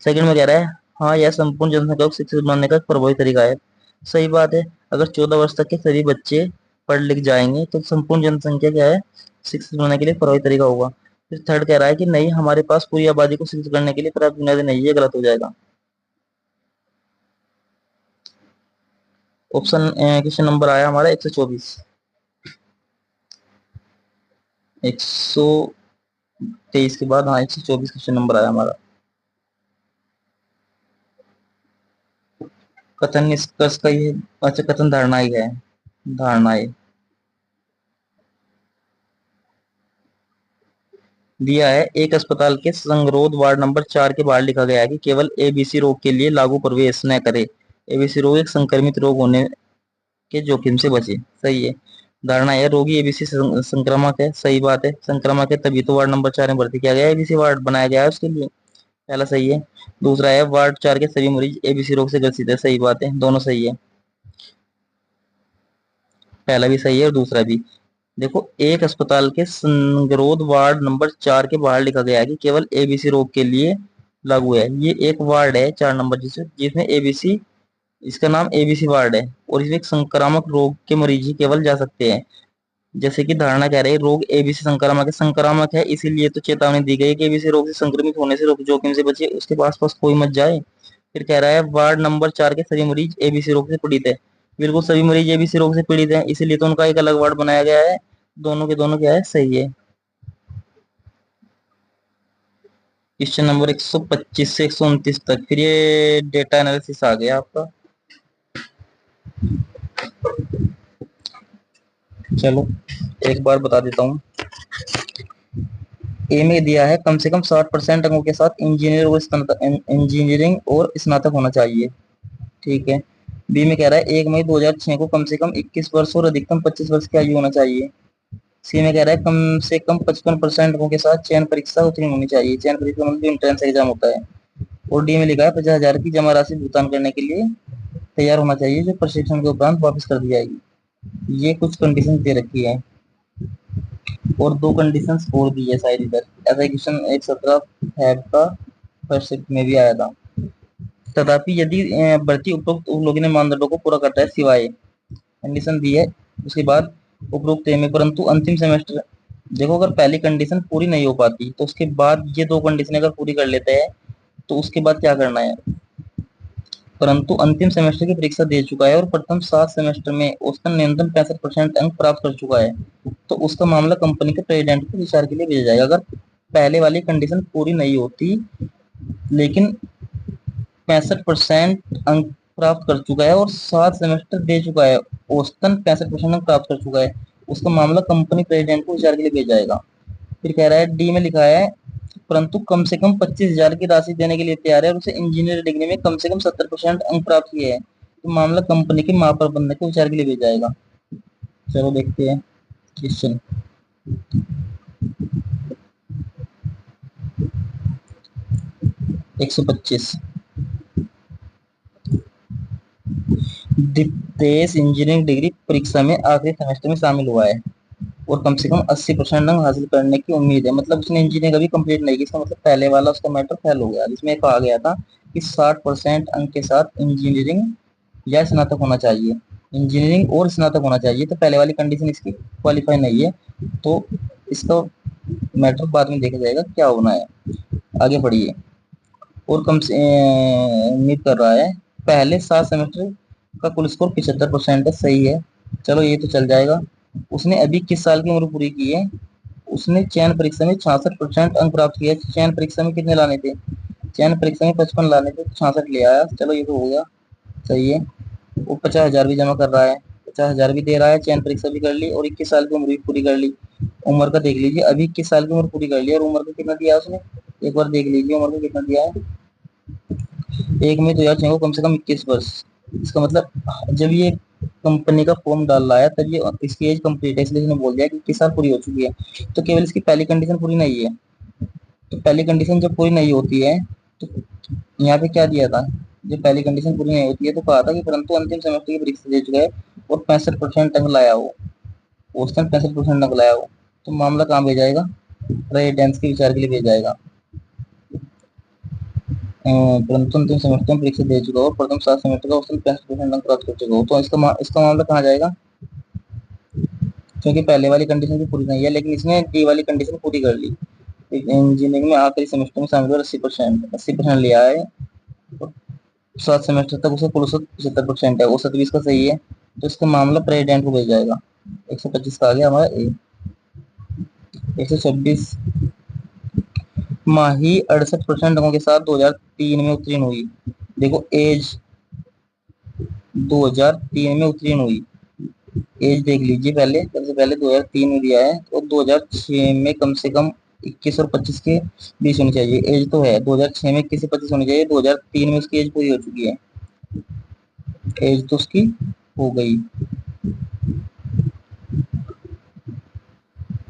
सेकंड में कह रहा है, हाँ यह संपूर्ण जनसंख्या को शिक्षित बनाने का एक प्रभावी तरीका है। सही बात है, अगर 14 वर्ष तक के सभी बच्चे पढ़ लिख जाएंगे तो संपूर्ण जनसंख्या क्या है, शिक्षित बनाने के लिए प्रभावी तरीका होगा। फिर थर्ड कह रहा है कि नहीं, हमारे पास पूरी आबादी को शिक्षित करने के लिए पर्याप्त बुनियादी नहीं है, ये गलत हो जाएगा। ऑप्शन क्वेश्चन नंबर आया हमारा 124, 123 के बाद, हाँ 124 क्वेश्चन नंबर आया हमारा। कथन निष्कर्ष का ये, अच्छा कथन धारणा ही है, धारणा है दिया है। एक अस्पताल के संगरोध वार्ड नंबर 4 के बाहर लिखा गया है कि केवल एबीसी रोग के लिए लागू प्रवेश न करे। एबीसी रोग एक संक्रमित रोग होने के जोखिम से बचे। सही है। धारणा है रोगी एबीसी संक्रामक है। सही बात है, संक्रामक है तभी तो वार्ड नंबर 4 में भर्ती किया गया है, एबीसी वार्ड बनाया गया है उसके लिए। पहला सही है। दूसरा है वार्ड 4 के सभी मरीज एबीसी रोग से ग्रसित है। सही बात है, दोनों सही है, पहला भी सही है और दूसरा भी। देखो, एक अस्पताल के संगरोध वार्ड नंबर 4 के बाहर लिखा गया है कि केवल एबीसी रोग के लिए लागू है। ये एक वार्ड है 4 नंबर जिसमें एबीसी, इसका नाम एबीसी वार्ड है, और इसमें एक संक्रामक रोग के मरीज ही केवल जा सकते हैं। जैसे कि धारणा कह रही है रोग एबीसी संक्रामक है, इसीलिए तो चेतावनी दी गई कि एबीसी रोग से संक्रमित होने से रोग जोखिम से बचे, उसके पास कोई मत जाए। फिर कह रहा है वार्ड नंबर 4 के सभी मरीज एबीसी रोग से पीड़ित है। बिल्कुल सभी मरीज एबीसी रोग से पीड़ित है, इसीलिए तो उनका एक अलग वार्ड बनाया गया है। दोनों के दोनों क्या है, सही है। क्वेश्चन नंबर 125 से 129 तक, फिर ये डेटा एनालिसिस आ गया आपका। चलो, एक बार बता देता हूँ। ए में दिया है कम से कम 60% अंकों के साथ इंजीनियरिंग और स्नातक होना चाहिए। ठीक है। बी में कह रहा है 1 मई 2006 को कम से कम 21 वर्ष और अधिकतम 25 वर्ष की आयु होना चाहिए। सी में कह रहा है कम से कम 55% अंकों के साथ चयन परीक्षा उत्तीर्ण होनी चाहिए। चयन परीक्षा मतलब एंट्रेंस एग्जाम होता है। और डी में लिखा है 50,000 की जमा राशि भुगतान करने के लिए तैयार होना चाहिए, जो प्रशिक्षण के उपरांत वापस कर दी जाएगी। ये कुछ कंडीशन दे रखी है और दो कंडीशन और दी है शायद इधर। ऐसा क्वेश्चन 117 फैब का फर्स्ट शिफ्ट में भी आया था। तथापि यदि भर्ती उपरोक्त उल्लेखित मानदंडों को पूरा करता है, सिवाय कंडीशन दी है उसके बाद उपरोक्त में, परंतु अंतिम सेमेस्टर, देखो अगर पहली कंडीशन पूरी नहीं हो पाती तो उसके बाद ये दो कंडीशन अगर पूरी कर लेते हैं तो उसके बाद क्या करना है। परंतु अंतिम सेमेस्टर की परीक्षा दे चुका है और प्रथम 7 सेमेस्टर में औसतन न्यूनतम 65% अंक प्राप्त कर चुका है, तो उसका मामला कंपनी के प्रेसिडेंट को विचार के लिए भेजा जाएगा। अगर पहले वाली कंडीशन पूरी नहीं होती लेकिन 65% अंक प्राप्त कर चुका है और 7 सेमेस्टर दे चुका है, औसतन 65% अंक प्राप्त कर चुका है, उसका मामला कंपनी प्रेसिडेंट को विचार के लिए भेजा जाएगा। फिर कह रहा है डी में लिखा है परंतु कम से कम 25,000 की राशि देने के लिए तैयार है और उसे इंजीनियर डिग्री में कम से कम 70% अंक प्राप्त किए हैं, तो मामला कंपनी के महाप्रबंधक को विचार के लिए भेजा जाएगा। चलो देखते हैं क्वेश्चन। 125 दिप्तेश इंजीनियरिंग डिग्री परीक्षा में आखिरी सेमेस्टर में शामिल हुआ है और कम से कम 80% अंक हासिल करने की उम्मीद है। मतलब उसने इंजीनियरिंग अभी कंप्लीट नहीं की, इसका मतलब पहले वाला उसका मैटर फेल हो गया, जिसमें कहा गया था कि 60% अंक के साथ इंजीनियरिंग या स्नातक होना चाहिए, इंजीनियरिंग और स्नातक होना चाहिए, तो पहले वाली कंडीशन इसकी क्वालिफाई नहीं है, तो इसका मैटर बाद में देखा जाएगा क्या होना है। आगे बढ़िए। और कम से उम्मीद कर रहा है पहले 7 सेमेस्टर का कुल स्कोर 75% है, सही है, चलो ये तो चल जाएगा। उसने अभी किस साल की उम्र पूरी की है, उसने चयन परीक्षा में 66% अंक प्राप्त किया। चयन परीक्षा में कितने लाने थे, चयन परीक्षा में 55 लाने थे, 66 ले आया, चलो ये तो हो गया, सही है। वो 50,000 भी जमा कर रहा है, 50,000 भी दे रहा है, चयन परीक्षा भी कर ली और 21 साल की उम्र भी पूरी कर ली। उम्र का देख लीजिए, अभी 21 साल की उम्र पूरी कर ली और उम्र का कितना दिया उसने, एक बार देख लीजिए उम्र का कितना दिया है। 1 मई 2006 को कम से कम 21 वर्ष, इसका मतलब जब ये कंपनी का फॉर्म डाल रहा है तब ये इसकी एज कंप्लीट है, इसलिए इसने बोल दिया कि 21 साल पूरी हो चुकी है। तो केवल इसकी पहली कंडीशन पूरी नहीं है, तो पहली कंडीशन जब पूरी नहीं होती है तो यहाँ पे क्या दिया था, जब पहली कंडीशन पूरी नहीं होती है तो कहा था कि परंतु अंतिम सेमेस्टर की परीक्षा दे चुका है और 65% अंक लाया हो, औसतन 65% अंक लाया हो, तो मामला कहाँ भेजा जाएगा, रेजिडेंस के विचार के लिए भेजा जाएगा। परंतु अंतिम सेमेस्टर में परीक्षा दे चुका हो, प्रथम 7 सेमेस्टर का औसतन 65% अंक प्राप्त कर चुका हो, तो इसका मामला कहाँ जाएगा, क्योंकि पहले वाली कंडीशन भी पूरी नहीं है लेकिन इसने डी वाली कंडीशन पूरी कर ली। इंजीनियरिंग में आखिरी सेमेस्टर में शामिल हुआ 80% लिया है, 7 सेमेस्टर तक उसे कुल 75% है, औसत भी इसका सही है, तो इसका मामला प्रेसिडेंट को भेज जाएगा। 125 का आ गया हमारा ए। 126 माही 68% अंकों के साथ 2003 में उत्तीर्ण हुई। देखो एज 2003 में उत्तीर्ण हुई, एज देख लीजिए पहले, सबसे पहले 2003 में दिया है और 2006 में कम से कम 21 और 25 के बीच होनी चाहिए, एज तो है 2006 में 21 से 25 होनी चाहिए, 2003 में उसकी एज पूरी हो चुकी है, एज तो उसकी हो गई।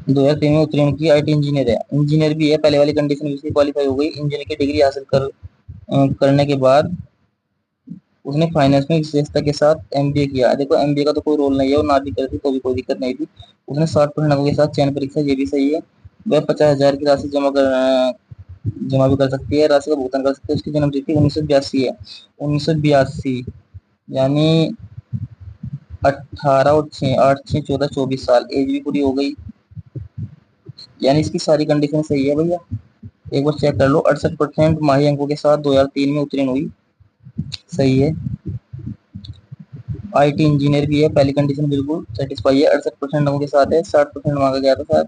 2003 में उत्तीर्ण की, आईटी इंजीनियर है, इंजीनियर भी है, पहले वाली कंडीशन भी उसकी क्वालिफाई हो गई। इंजीनियर की डिग्री हासिल करने के बाद उसने फाइनेंस में विशेषता के साथ एमबीए किया। देखो एमबीए का तो कोई रोल नहीं है और ना भी करती तो भी कोई दिक्कत नहीं थी। उसने 60% अंकों के साथ चयन परीक्षा, ये भी सही है। वह 50,000 की राशि जमा भी कर सकती है, राशि का भुगतान कर सकती है। उसकी जन्म तिथि 1982 है, 1982 यानी 18 और 6 8 6 14 24 साल, एज भी पूरी हो गई, यानी इसकी सारी कंडीशन सही है भैया। एक बार चेक कर लो, 68% माही अंकों के साथ 2003 में उत्तीर्ण हुई, सही है। आईटी इंजीनियर भी है, पहली कंडीशन बिल्कुल सेटिस्फाई है, 68% अंकों के साथ है, 60% मांगा गया था शायद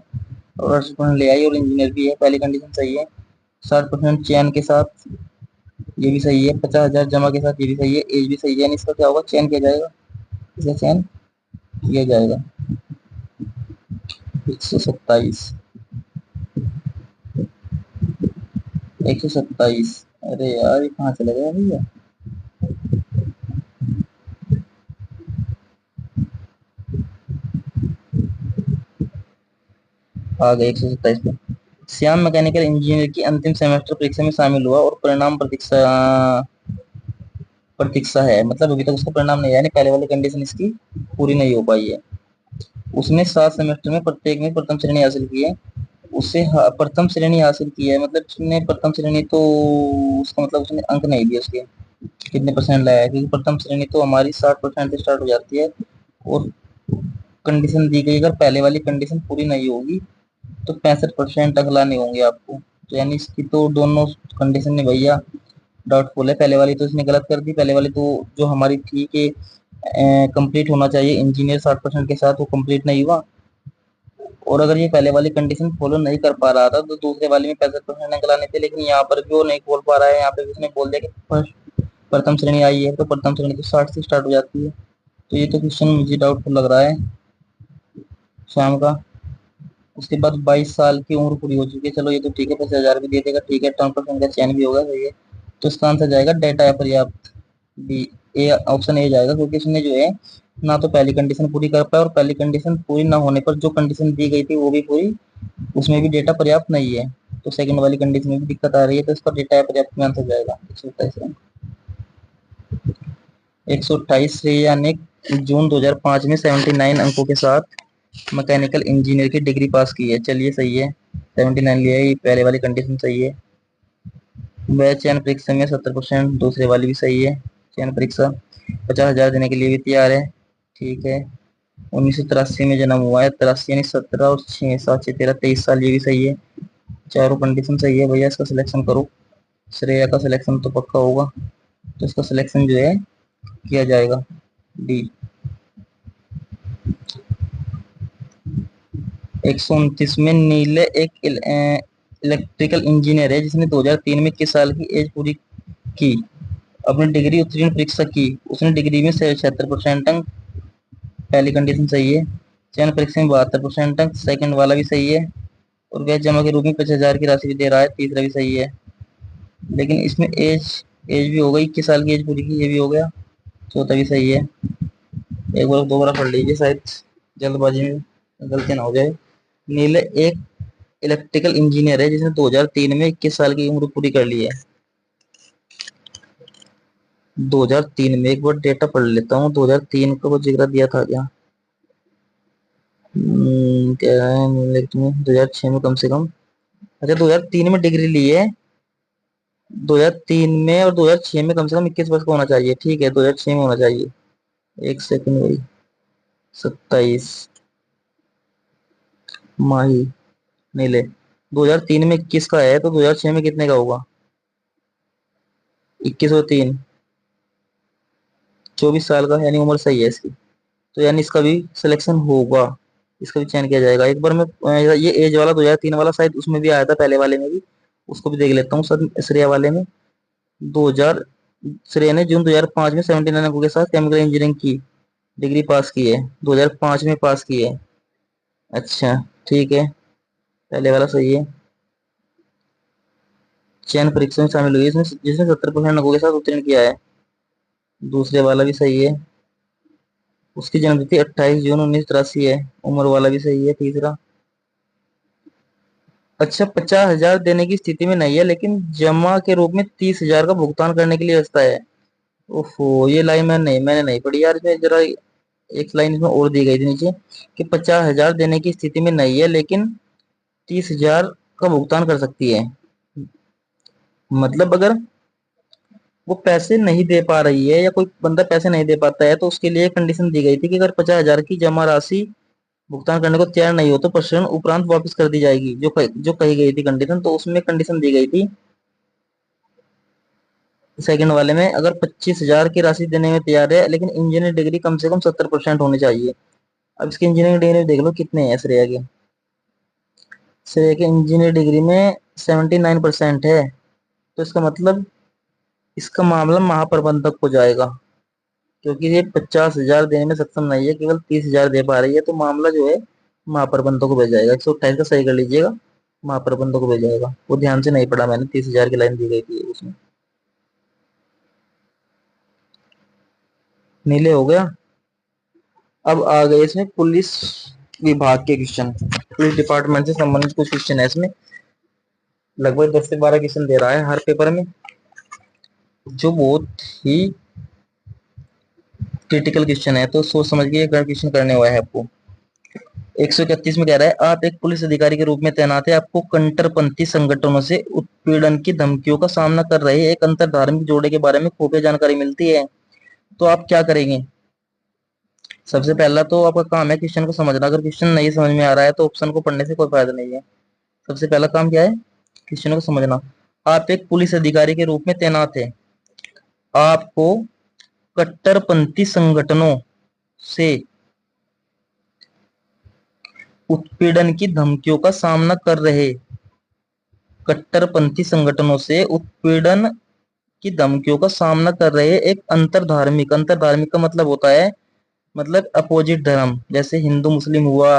और 68% ले आई, और इंजीनियर भी है, पहली कंडीशन सही है। 60% चयन के साथ, ये भी सही है। 50,000 जमा के साथ, ये भी सही है। एज भी सही है, इसका क्या होगा, चयन किया जाएगा, इसका चयन किया जाएगा। 127, 127। अरे यार ये कहाँ चले गया भैया। आ गए 127 पे। श्याम मैकेनिकल इंजीनियर की अंतिम सेमेस्टर परीक्षा में शामिल हुआ और परिणाम प्रतीक्षा प्रतीक्षा है, मतलब अभी तक उसका परिणाम नहीं आया, यानी पहले वाली कंडीशन इसकी पूरी नहीं हो पाई है। उसने 7 सेमेस्टर में प्रत्येक में प्रथम श्रेणी हासिल की है। उसे प्रथम श्रेणी हासिल की है, मतलब उसने प्रथम श्रेणी तो उसका मतलब उसने अंक नहीं दिए उसके कितने परसेंट लाया है, क्योंकि प्रथम श्रेणी तो हमारी 60% से स्टार्ट हो जाती है। और कंडीशन दी गई, अगर पहले वाली कंडीशन पूरी नहीं होगी तो 65% अंक लाने होंगे आपको। तो यानी इसकी तो दोनों कंडीशन ने भैया डाउटफुल है। पहले वाली तो इसने गलत कर दी, पहले वाली तो जो हमारी थी कि कंप्लीट होना चाहिए इंजीनियर 60% के साथ, वो कंप्लीट नहीं हुआ। और अगर ये पहले वाली कंडीशन फॉलो नहीं कर पा रहा था तो दूसरे वाले में 65% अंक लाने थे, लेकिन यहाँ पर भी वो नहीं बोल पा रहा है। यहाँ पे भी उसने बोल दिया कि फर्स्ट प्रथम श्रेणी आई है, तो प्रथम श्रेणी तो 60 से स्टार्ट हो जाती है। तो ये तो क्वेश्चन मुझे डाउटफुल लग रहा है शाम का। उसके बाद 22 साल की उम्र पूरी हो चुकी है, चलो ये तो ठीक है, 50,000 भी दे देगा, ठीक है, 10% का चयन भी होगा, सही है। तो इसका आंसर जाएगा डेटा अपर्याप्त, बी, ए ऑप्शन ए जाएगा, क्योंकि इसने जो है ना तो पहली कंडीशन पूरी कर पाया, और पहली कंडीशन पूरी ना होने पर जो कंडीशन दी गई थी वो भी पूरी, उसमें भी डेटा पर्याप्त नहीं है। तो सेकंड वाली कंडीशन में भी दिक्कत आ रही है, तो इसका डेटा पर्याप्त में आंसर जाएगा 127। 128 श्रेया ने जून 2005 में 79 अंकों के साथ मैकेनिकल इंजीनियर की डिग्री पास की है। चलिए सही है, 79 लिया है, ये पहले वाली कंडीशन सही है। वह चयन परीक्षा में 70%, दूसरे वाली भी सही है। चयन परीक्षा 50,000 देने के लिए भी तैयार है, ठीक है। 1983 में जन्म हुआ है, 83 यानी 17 और 6 7 6 13 23 साल, ये भी सही है। चारों कंडीशन सही है भैया, इसका सिलेक्शन करो। श्रेया का सिलेक्शन तो पक्का होगा, तो इसका सिलेक्शन जो है किया जाएगा, डी। 129 में नीले एक इलेक्ट्रिकल इंजीनियर है जिसने 2003 में 21 साल की एज पूरी की, अपनी डिग्री उत्तीर्ण परीक्षा की। उसने डिग्री में 76% अंक, पहली कंडीशन सही है। चयन परीक्षा में 72% अंक, सेकंड वाला भी सही है। और ब्याज जमा के रूप में 50,000 की राशि भी दे रहा है, तीसरा भी सही है। लेकिन इसमें एज एज भी हो गई, 21 साल की एज पूरी की, ये भी हो गया, चौथा भी सही है। एक बार दोबारा पढ़ लीजिए, शायद जल्दबाजी में गलती ना हो जाए। नीले एक इलेक्ट्रिकल इंजीनियर है जिसने 2003 में 21 साल की उम्र पूरी कर ली है। 2003 में, एक बार डेटा पढ़ लेता हूँ, 2003 का वो जिक्र दिया था क्या। क्या है, लेकिन 2006 में कम से कम, अच्छा 2003 में डिग्री ली है, 2003 में और 2006 में कम से कम 21 वर्ष का होना चाहिए, ठीक है, 2006 में होना चाहिए। एक सेकंड भाई, 27 माही, नहीं ले, 2003 में 21 का है, तो 2006 में कितने का होगा, 21 और 3, 24 साल का, यानी उम्र सही है इसकी। तो यानी इसका भी सिलेक्शन होगा, इसका भी चयन किया जाएगा। एक बार मैं ये एज वाला 2003 वाला शायद उसमें भी आया था, पहले वाले में भी, उसको भी देख लेता हूँ सर, श्रेया वाले में। 2000, श्रेया ने जून 2005 में 79 अंकों के साथ केमिकल इंजीनियरिंग की डिग्री पास की है, 2005 में पास की है। अच्छा, ठीक है, पहले वाला सही है। चयन परीक्षा में शामिल हुई है इसमें, जिसने 70% अंकों के साथ उत्तीर्ण किया है, दूसरे वाला भी सही है। उसकी जन्म तिथि 28 जून 1983 है, उम्र वाला भी सही है, तीसरा। अच्छा, 50,000 देने की स्थिति में नहीं है, लेकिन जमा के रूप में 30,000 का भुगतान करने के लिए व्यवस्था है। ओफो, ये लाइन मैंने नहीं पढ़ी यार, इसमें जरा एक लाइन इसमें और दी गई थी नीचे कि 50,000 देने की स्थिति में नहीं है, लेकिन 30,000 का भुगतान कर सकती है। मतलब अगर वो पैसे नहीं दे पा रही है, या कोई बंदा पैसे नहीं दे पाता है, तो उसके लिए कंडीशन दी गई थी कि अगर 50,000 की जमा राशि भुगतान करने को तैयार नहीं हो तो प्रश्न उपरांत वापस कर दी जाएगी, जो कही गई थी कंडीशन, तो उसमें कंडीशन दी गई थी सेकंड वाले में, अगर 25,000 की राशि देने में तैयार है, लेकिन इंजीनियरिंग डिग्री कम से कम 70% होनी चाहिए। अब इसकी इंजीनियरिंग डिग्री देख लो कितने हैं श्रेया के। श्रेया के इंजीनियरिंग डिग्री में 79% है, तो इसका मतलब इसका मामला महाप्रबंधक को जाएगा, क्योंकि ये 50,000 देने में सक्षम नहीं है, केवल 30,000 दे पा रही है, तो मामला जो है महाप्रबंधक को भेजा जाएगा। 128 का सही कर लीजिएगा, महाप्रबंधक को भेजा जाएगा। वो ध्यान से नहीं पढ़ा मैंने, 30,000 की लाइन दी गई थी उसमें। नीले हो गया। अब आ गए इसमें पुलिस विभाग के क्वेश्चन। पुलिस डिपार्टमेंट से संबंधित कुछ क्वेश्चन है इसमें, लगभग 10 से 12 क्वेश्चन दे रहा है हर पेपर में, जो बहुत ही क्रिटिकल क्वेश्चन है। तो सोच समझ के ये क्वेश्चन करने हुआ है आपको। 131 में कह रहा है, आप एक पुलिस अधिकारी के रूप में तैनात है, आपको कट्टरपंथी संगठनों से उत्पीड़न की धमकियों का सामना कर रहे एक अंतर धार्मिक जोड़े के बारे में खुफिया जानकारी मिलती है, तो आप क्या करेंगे। सबसे पहला तो आपका काम है क्वेश्चन को समझना। अगर क्वेश्चन नहीं समझ में आ रहा है तो ऑप्शन को पढ़ने से कोई फायदा नहीं है। सबसे पहला काम क्या है, क्वेश्चन को समझना। आप एक पुलिस अधिकारी के रूप में तैनात है, आपको कट्टरपंथी संगठनों से उत्पीड़न की धमकियों का सामना कर रहे, कट्टरपंथी संगठनों से उत्पीड़न की धमकियों का सामना कर रहे एक अंतरधार्मिक, अंतरधार्मिक का मतलब होता है मतलब अपोजिट धर्म, जैसे हिंदू मुस्लिम हुआ,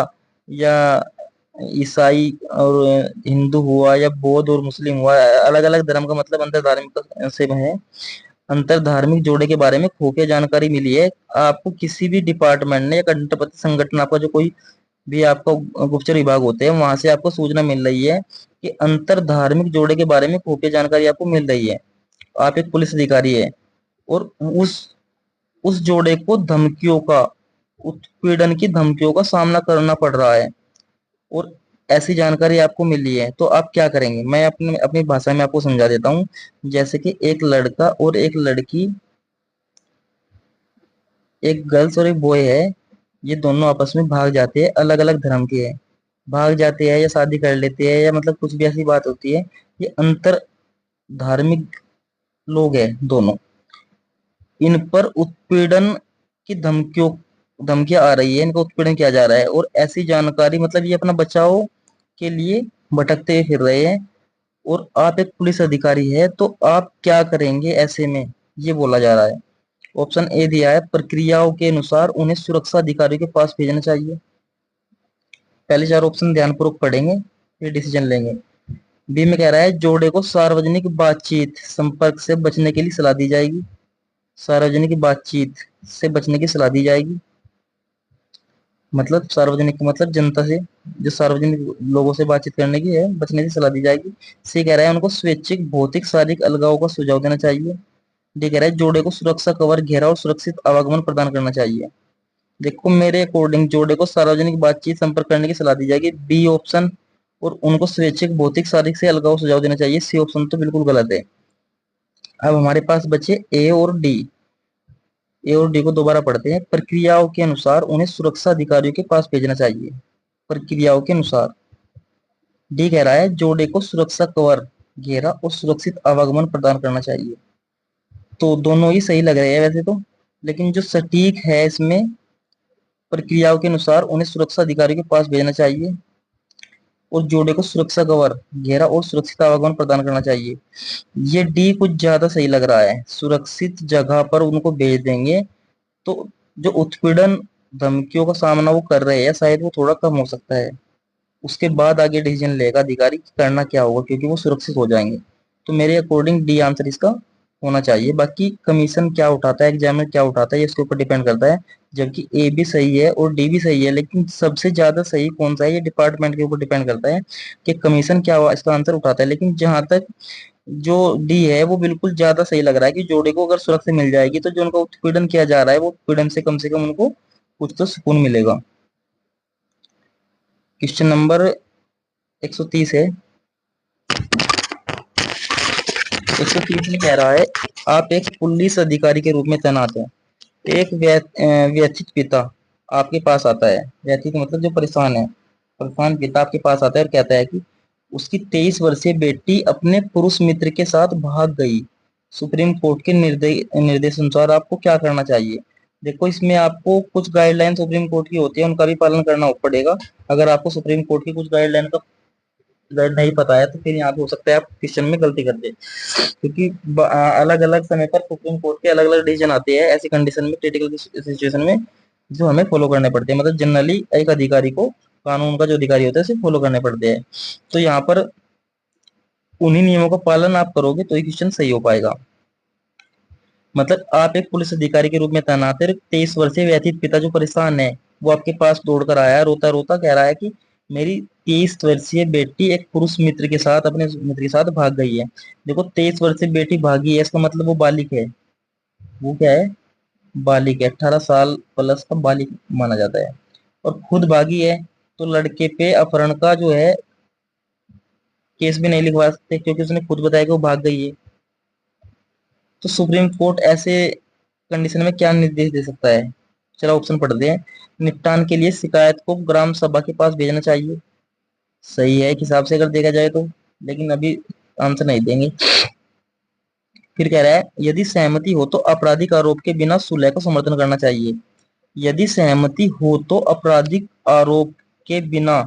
या ईसाई और हिंदू हुआ, या बौद्ध और मुस्लिम हुआ, अलग अलग धर्म का मतलब अंतरधार्मिक से है। अंतरधार्मिक जोड़े के बारे में खुफिया जानकारी मिली है आपको किसी भी डिपार्टमेंट ने, या कट्टरपंथी संगठन, आपका जो कोई भी आपका गुप्तचर विभाग होते हैं, वहां से आपको सूचना मिल रही है कि अंतर धार्मिक जोड़े के बारे में खुफिया जानकारी आपको मिल रही है। आप एक पुलिस अधिकारी है और उस जोड़े को धमकियों का, उत्पीड़न की धमकियों का सामना करना पड़ रहा है, और ऐसी जानकारी आपको मिली है, तो आप क्या करेंगे। मैं अपने अपनी भाषा में आपको समझा देता हूँ। जैसे कि एक लड़का और एक लड़की, एक गर्ल्स और एक बॉय है, ये दोनों आपस में भाग जाते हैं, अलग अलग धर्म के हैं, भाग जाते हैं या शादी कर लेते हैं, या मतलब कुछ भी ऐसी बात होती है, ये अंतर धार्मिक लोग हैं दोनों, इन पर उत्पीड़न की धमकियां आ रही है, इनका उत्पीड़न किया जा रहा है, और ऐसी जानकारी मतलब ये अपना बचाव के लिए भटकते हुए फिर रहे हैं, और आप एक पुलिस अधिकारी है तो आप क्या करेंगे ऐसे में, ये बोला जा रहा है। ऑप्शन ए दिया है, प्रक्रियाओं के अनुसार उन्हें सुरक्षा अधिकारियों के पास भेजना चाहिए। पहले 4 ऑप्शन ध्यानपूर्वक पढ़ेंगे फिर डिसीजन लेंगे। बी में कह रहा है, जोड़े को सार्वजनिक बातचीत संपर्क से बचने के लिए सलाह दी जाएगी, सार्वजनिक बातचीत से बचने की सलाह दी जाएगी, मतलब सार्वजनिक मतलब जनता से, जो सार्वजनिक लोगों से बातचीत करने की है, बचने की सलाह दी जाएगी। सी कह रहा है, उनको स्वैच्छिक भौतिक शारीरिक अलगाव का सुझाव देना चाहिए। डी कह रहा है, जोड़े को सुरक्षा कवर, घेरा और सुरक्षित आवागमन प्रदान करना चाहिए। देखो मेरे अकॉर्डिंग जोड़े को सार्वजनिक बातचीत संपर्क करने की सलाह दी जाएगी, बी ऑप्शन, और उनको स्वैच्छिक भौतिक शारीरिक से अलगाव सुझाव देना चाहिए, सी ऑप्शन तो बिल्कुल गलत है। अब हमारे पास बचे ए और डी। ए और डी को दोबारा पढ़ते हैं। प्रक्रियाओं के अनुसार उन्हें सुरक्षा अधिकारियों के पास भेजना चाहिए, प्रक्रियाओं के अनुसार। डी कह रहा है, जोड़े को सुरक्षा कवर, घेरा और सुरक्षित आवागमन प्रदान करना चाहिए। तो दोनों ही सही लग रहे हैं वैसे तो, लेकिन जो सटीक है इसमें, प्रक्रियाओं के अनुसार उन्हें सुरक्षा अधिकारियों के पास भेजना चाहिए, और जोड़े को सुरक्षा कवर, घेरा और सुरक्षित आवागमन प्रदान करना चाहिए। ये डी कुछ ज्यादा सही लग रहा है, सुरक्षित जगह पर उनको भेज देंगे तो जो उत्पीड़न धमकियों का सामना वो कर रहे हैं शायद वो थोड़ा कम हो सकता है। उसके बाद आगे डिसीजन लेगा अधिकारी कि करना क्या होगा, क्योंकि वो सुरक्षित हो जाएंगे। तो मेरे अकॉर्डिंग डी आंसर इसका होना चाहिए। बाकी कमीशन क्या उठाता है, एग्जामिनर क्या उठाता है, ये इसके ऊपर डिपेंड करता है। जबकि ए भी सही है और डी भी सही है, लेकिन सबसे ज्यादा सही कौन सा है ये डिपार्टमेंट के ऊपर डिपेंड करता है कि कमीशन क्या इसका आंसर उठाता है। लेकिन जहां तक जो डी है वो बिल्कुल ज्यादा सही लग रहा है कि जोड़े को अगर सुरक्षा मिल जाएगी तो जो उनका उत्पीड़न किया जा रहा है वो उत्पीड़न से कम उनको कुछ तो सुकून मिलेगा। क्वेश्चन नंबर 130 है। 130 में कह रहा है, आप एक पुलिस अधिकारी के रूप में तैनात हैं, एक व्यथित पिता आपके पास आता है, व्यथित मतलब जो परेशान है, परेशान पिता आपके पास आता है और कहता है कि उसकी 23 वर्षीय बेटी अपने पुरुष मित्र के साथ भाग गई, सुप्रीम कोर्ट के निर्देश अनुसार आपको क्या करना चाहिए। देखो इसमें आपको कुछ गाइडलाइन सुप्रीम कोर्ट की होती है, उनका भी पालन करना पड़ेगा। अगर आपको सुप्रीम कोर्ट की कुछ गाइडलाइन का अगर नहीं पता है तो फिर यहाँ पे हो सकता है आप क्वेश्चन में गलती कर दे, क्योंकि अलग अलग समय पर सुप्रीम कोर्ट के अलग अलग डिसीजन आते हैं ऐसी कंडीशन में, क्रिटिकल सिचुएशन में, जो हमें फॉलो करने पड़ते हैं। मतलब जनरली एक अधिकारी को कानून का जो अधिकारी होता है उसे फॉलो करने पड़ते हैं। तो यहाँ पर उन्हीं नियमों का पालन आप करोगे तो ये क्वेश्चन सही हो पाएगा। मतलब आप एक पुलिस अधिकारी के रूप में तैनात है, 23 वर्षीय व्यतीत पिता जो परेशान है वो आपके पास दौड़कर आया, रोता रोता कह रहा है कि मेरी 23 वर्षीय बेटी एक पुरुष मित्र के साथ, अपने मित्र के साथ भाग गई है। देखो 23 वर्षीय बेटी भागी है, इसका मतलब वो बालिक है। वो क्या है? बालिक है, 18 साल प्लस का बालिक माना जाता है। और खुद भागी है तो लड़के पे अपहरण का जो है केस भी नहीं लिखवा सकते, क्योंकि उसने खुद बताया कि वो भाग गई है। तो सुप्रीम कोर्ट ऐसे कंडीशन में क्या निर्देश दे सकता है? चलो ऑप्शन पढ़ते हैं। निपटान के लिए शिकायत को ग्राम सभा के पास भेजना चाहिए, सही है एक हिसाब से अगर देखा जाए तो, लेकिन अभी आंसर नहीं देंगे। फिर कह रहा है यदि सहमति हो तो आपराधिक आरोप के बिना सुलह का समर्थन करना चाहिए। यदि सहमति हो तो आपराधिक आरोप के बिना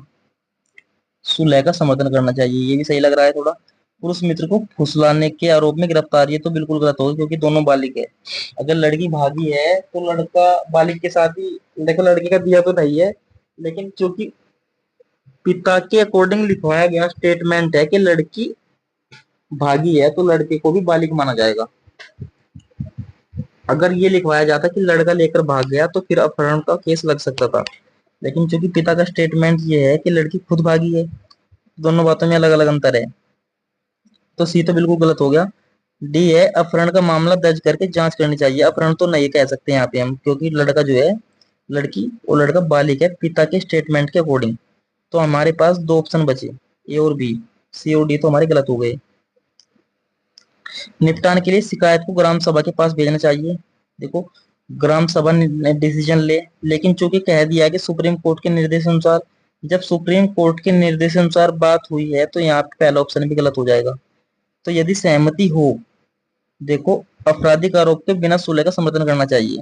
सुलह का समर्थन करना चाहिए, ये भी सही लग रहा है थोड़ा। पुरुष मित्र को फुसलाने के आरोप में गिरफ्तार, ये तो बिल्कुल गलत होगा क्योंकि दोनों बालिग है। अगर लड़की भागी है तो लड़का बालिग के साथ ही, देखो लड़के का दिया तो नहीं है, लेकिन चूंकि पिता के अकॉर्डिंग लिखवाया गया स्टेटमेंट है कि लड़की भागी है तो लड़के को भी बालिग माना जाएगा। अगर ये लिखवाया जाता कि लड़का लेकर भाग गया तो फिर अपहरण का केस लग सकता था, लेकिन चूंकि पिता का स्टेटमेंट ये है कि लड़की खुद भागी है, दोनों बातों में अलग अलग अंतर है। तो सी तो बिल्कुल गलत हो गया। डी है अपहरण का मामला दर्ज करके जांच करनी चाहिए। अपहरण तो नहीं कह सकते यहाँ पे हम, क्योंकि लड़का जो है, लड़की और लड़का बालिग है पिता के स्टेटमेंट के अकॉर्डिंग। तो हमारे पास दो ऑप्शन बचे, ए और बी। सी और डी तो हमारे गलत हो गए। निपटान के लिए शिकायत को ग्राम सभा के पास भेजना चाहिए। देखो ग्राम सभा डिसीजन ले, लेकिन चूंकि कह दिया है कि सुप्रीम कोर्ट के निर्देश अनुसार, जब सुप्रीम कोर्ट के निर्देश अनुसार बात हुई है तो यहाँ पे पहला ऑप्शन भी गलत हो जाएगा। तो यदि सहमति हो, देखो आपराधिक आरोप के बिना सुलह का समर्थन करना चाहिए।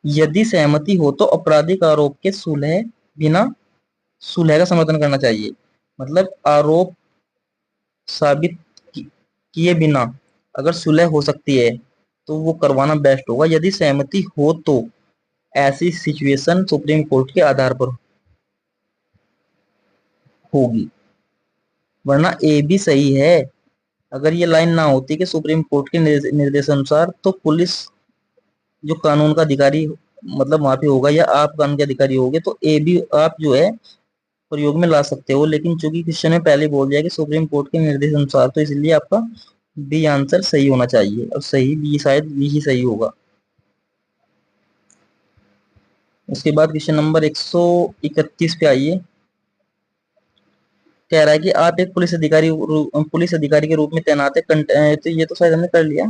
यदि सहमति हो तो आपराधिक आरोप के सुलह बिना सुलह का समर्थन करना चाहिए। मतलब आरोप साबित किए बिना अगर सुलह हो सकती है तो वो करवाना बेस्ट होगा, यदि सहमति हो तो ऐसी सिचुएशन सुप्रीम कोर्ट के आधार पर होगी, वरना ए भी सही है। अगर ये लाइन ना होती कि सुप्रीम कोर्ट के निर्देशानुसार, तो पुलिस जो कानून का अधिकारी मतलब वहां पे होगा या आप कानून के अधिकारी होगे, तो ए भी आप जो है प्रयोग में ला सकते हो। लेकिन चूंकि क्वेश्चन ने पहले बोल दिया कि सुप्रीम कोर्ट के निर्देश अनुसार, तो इसलिए आपका बी आंसर सही होना चाहिए, और सही बी, शायद बी ही सही होगा। उसके बाद क्वेश्चन नंबर 131 पे आइए। कह रहा है कि आप एक पुलिस अधिकारी के रूप में तैनात है, तो ये तो शायद हमने कर लिया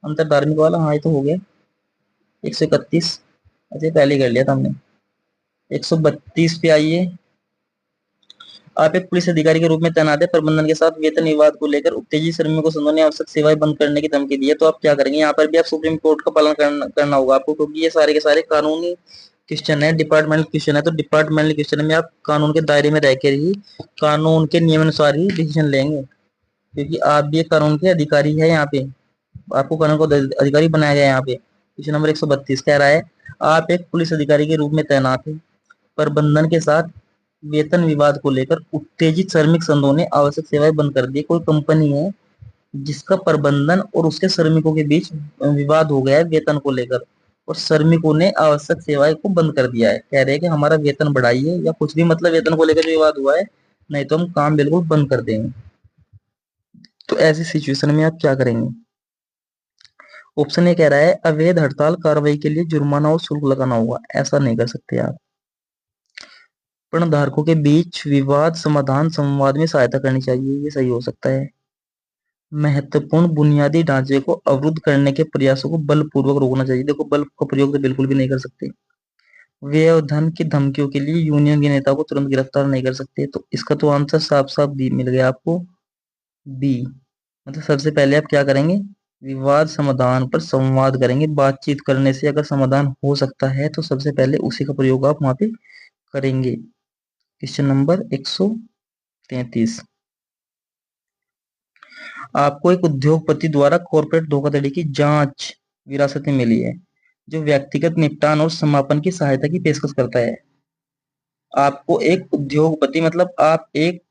अंतर धार्मिक वाला, हाँ ये तो हो गया 131। अच्छा पहले कर लिया था हमने। 132 पे आइए। आप एक पुलिस अधिकारी के रूप में तैनात है, प्रबंधन के साथ वेतन विवाद को लेकर उत्तेजित श्रमिकों संघों ने आवश्यक सेवाएं बंद करने की धमकी दी है, तो आप क्या करेंगे? यहाँ पर भी आप सुप्रीम कोर्ट का पालन करना होगा आपको, क्योंकि ये सारे के सारे कानूनी क्वेश्चन है, डिपार्टमेंटल क्वेश्चन है। तो डिपार्टमेंटल क्वेश्चन में आप कानून के दायरे में रहकर ही कानून के नियमानुसार ही डिसीजन लेंगे, क्योंकि आप भी एक कानून के अधिकारी है। यहाँ पे आपको कानून को अधिकारी बनाया गया है। यहाँ पे क्वेश्चन नंबर 132 कह रहा है आप एक पुलिस अधिकारी के रूप में तैनात है, प्रबंधन के साथ वेतन विवाद को लेकर उत्तेजित श्रमिक संघों ने आवश्यक सेवाएं बंद कर दी। कोई कंपनी है जिसका प्रबंधन और उसके श्रमिकों के बीच विवाद हो गया है वेतन को लेकर, और श्रमिकों ने आवश्यक सेवाएं को बंद कर दिया है। कह रहे हैं कि हमारा वेतन बढ़ाइए या कुछ भी, मतलब वेतन को लेकर जो विवाद हुआ है, नहीं तो हम काम बिल्कुल बंद कर देंगे। तो ऐसी सिचुएशन में आप क्या करेंगे? ऑप्शन ए कह रहा है अवैध हड़ताल कार्रवाई के लिए जुर्माना और शुल्क लगाना होगा। ऐसा नहीं कर सकते आप। धारकों के बीच विवाद समाधान संवाद में सहायता करनी चाहिए, ये सही हो सकता है। महत्वपूर्ण बुनियादी ढांचे को अवरुद्ध करने के प्रयासों को बलपूर्वक रोकना चाहिए। देखो बल का प्रयोग तो बिल्कुल भी नहीं कर सकते। व्यय और धन की धमकियों के लिए यूनियन के नेता को तुरंत गिरफ्तार नहीं कर सकते। तो इसका तो आंसर साफ साफ दी मिल गया आपको, बी। मतलब सबसे पहले आप क्या करेंगे? विवाद समाधान पर संवाद करेंगे। बातचीत करने से अगर समाधान हो सकता है तो सबसे पहले उसी का प्रयोग आप वहां पे करेंगे। Question number 133। आपको एक उद्योगपति द्वारा कॉर्पोरेट धोखाधड़ी की जांच विरासत में मिली है, जो व्यक्तिगत निपटान और समापन की सहायता की पेशकश करता है। आपको एक उद्योगपति मतलब आप एक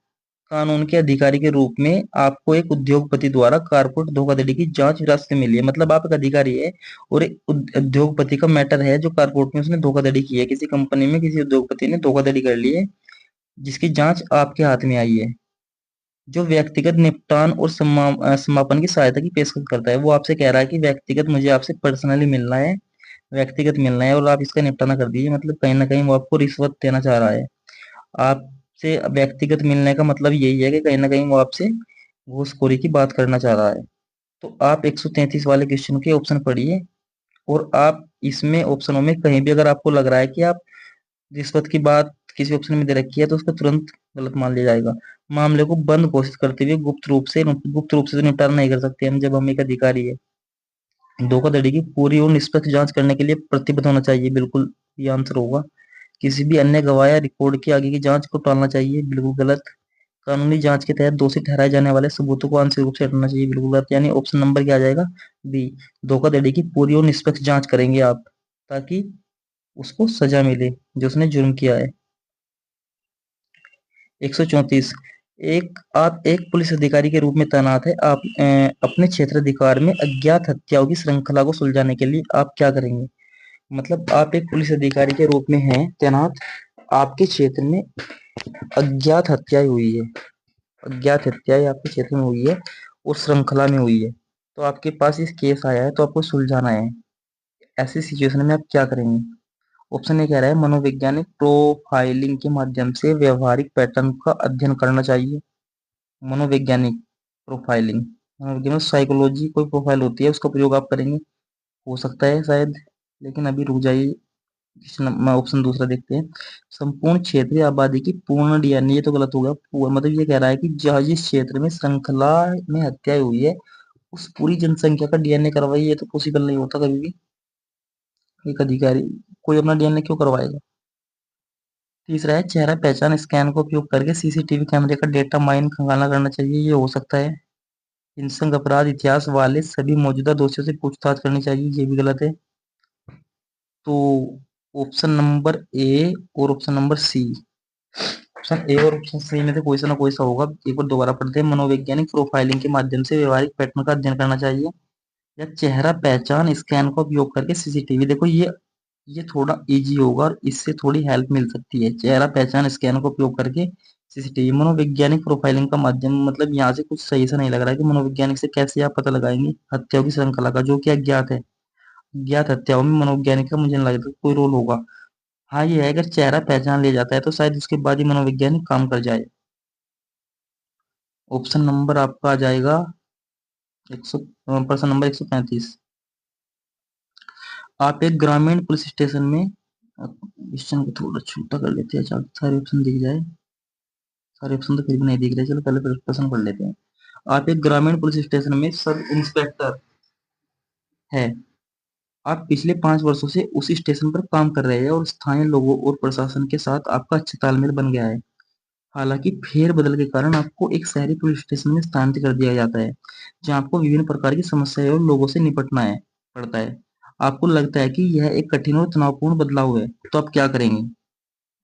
कानून के अधिकारी के रूप में आपको एक उद्योगपति द्वारा कारपोरेट धोखाधड़ी की जांच हिरासत में मिली है। मतलब आप एक अधिकारी है और एक उद्योगपति का मैटर है जो कारपोरेट में उसने धोखाधड़ी की है, किसी कंपनी में किसी उद्योगपति ने धोखाधड़ी कर ली है, जिसकी जांच आपके हाथ में आई है। जो व्यक्तिगत निपटान और समापन की सहायता की पेशकश करता है, वो आपसे कह रहा है कि व्यक्तिगत मुझे आपसे पर्सनली मिलना है, व्यक्तिगत मिलना है और आप इसका निपटाना कर दीजिए। मतलब कहीं ना कहीं वो आपको रिश्वत देना चाह रहा है। आपसे व्यक्तिगत मिलने का मतलब यही है कि कहीं ना कहीं वो आपसे घूसखोरी की बात करना चाह रहा है। तो आप 133 वाले क्वेश्चन के ऑप्शन पढ़िए और आप इसमें ऑप्शनों में कहीं भी अगर आपको लग रहा है कि आप रिश्वत की बात किसी ऑप्शन में दे रखी है तो उसको तुरंत गलत मान लिया जाएगा। मामले को बंद घोषित करते हुए गुप्त रूप से तो निपटारा नहीं कर सकते हम, जब हम एक अधिकारी है। धोखाधड़ी की पूरी और निष्पक्ष जांच करने के लिए प्रतिबद्ध होना चाहिए, बिल्कुल ये आंसर होगा। किसी भी अन्य गवाह या रिकॉर्ड की आगे की जांच को टालना चाहिए, बिल्कुल गलत। कानूनी जांच के तहत दोषी ठहराए जाने वाले सबूतों को आंशिक रूप से हटाना चाहिए, बिल्कुल गलत। यानी ऑप्शन नंबर क्या आ जाएगा, बी। धोखाधड़ी की पूरी और निष्पक्ष जांच करेंगे आप, ताकि उसको सजा मिले जो उसने जुर्म किया है। 134। आप एक पुलिस अधिकारी के रूप में तैनात है। आप अपने क्षेत्राधिकार में अज्ञात हत्याओं की श्रृंखला को सुलझाने के लिए आप क्या करेंगे। मतलब आप एक पुलिस अधिकारी के रूप में हैं तैनात, आपके क्षेत्र में अज्ञात हत्याएं हुई है, अज्ञात हत्याएं आपके क्षेत्र में हुई है और श्रृंखला में हुई है, तो आपके पास इस केस आया है तो आपको सुलझाना है। ऐसी सिचुएशन में आप क्या करेंगे। ऑप्शन ए कह रहा है मनोवैज्ञानिक प्रोफाइलिंग के माध्यम से व्यवहारिक पैटर्न का अध्ययन करना चाहिए। मनोवैज्ञानिक प्रोफाइलिंग, मनोवैज्ञानिक साइकोलॉजी कोई प्रोफाइल होती है उसका प्रयोग आप करेंगे, हो सकता है शायद, लेकिन अभी रुक जाइए। ऑप्शन दूसरा देखते हैं। संपूर्ण क्षेत्रीय आबादी की पूर्ण डीएनए, ये तो गलत होगा। मतलब ये कह रहा है कि जिस क्षेत्र में श्रृंखला में हत्या हुई है उस पूरी जनसंख्या का डीएनए करवाइए, ये तो पॉसिबल नहीं होता कभी भी। एक अधिकारी कोई अपना डीएनए क्यों करवाएगा। तीसरा है चेहरा पहचान स्कैन का उपयोग करके सीसीटीवी कैमरे का डेटा माइन खंगाला करना चाहिए, ये हो सकता है। हिंसक अपराध इतिहास वाले सभी मौजूदा दोषियों से पूछताछ करनी चाहिए, ये भी गलत है। तो ऑप्शन नंबर ए और option number C, option A और ऑप्शन सी में से कोई सा ना कोई सा होगा। एक बार दोबारा पढ़ते हैं। मनोवैज्ञानिक प्रोफाइलिंग के माध्यम से व्यवहारिक पैटर्न का अध्ययन करना चाहिए, या चेहरा पहचान स्कैन का उपयोग करके सीसीटीवी। देखो ये थोड़ा इजी होगा और इससे थोड़ी हेल्प मिल सकती है। चेहरा पहचान स्कैन का उपयोग करके सीसीटीवी, मनोवैज्ञानिक प्रोफाइलिंग का माध्यम, मतलब यहाँ से कुछ सही से नहीं लग रहा है कि मनोवैज्ञानिक से कैसे आप पता लगाएंगे हत्याओं की श्रृंखला का, जो कि अज्ञात है। अज्ञात हत्याओं में मनोवैज्ञानिक का मुझे नहीं लगता कोई रोल होगा। हाँ ये है, अगर चेहरा पहचान लिया जाता है तो शायद उसके बाद ही मनोवैज्ञानिक काम कर जाए। ऑप्शन नंबर आपका आ जाएगा 100, प्रश्न नंबर 135। आप एक ग्रामीण पुलिस स्टेशन में, क्वेश्चन को थोड़ा छोटा कर लेते हैं, सारे ऑप्शन दिख जाए। सारे ऑप्शन तो फिर भी नहीं दिख रहे, चलो पहले प्रश्न पढ़ लेते हैं। आप एक ग्रामीण पुलिस स्टेशन में सब इंस्पेक्टर है। आप पिछले 5 वर्षों से उसी स्टेशन पर काम कर रहे हैं और स्थानीय लोगों और प्रशासन के साथ आपका अच्छा तालमेल बन गया है। हालांकि फेरबदल के कारण आपको एक शहरी पुलिस स्टेशन में स्थानांतरित कर दिया जाता है, जहां आपको विभिन्न प्रकार की समस्याएं और लोगों से निपटना है पड़ता है। आपको लगता है कि यह एक कठिन और तनावपूर्ण बदलाव है, तो आप क्या करेंगे।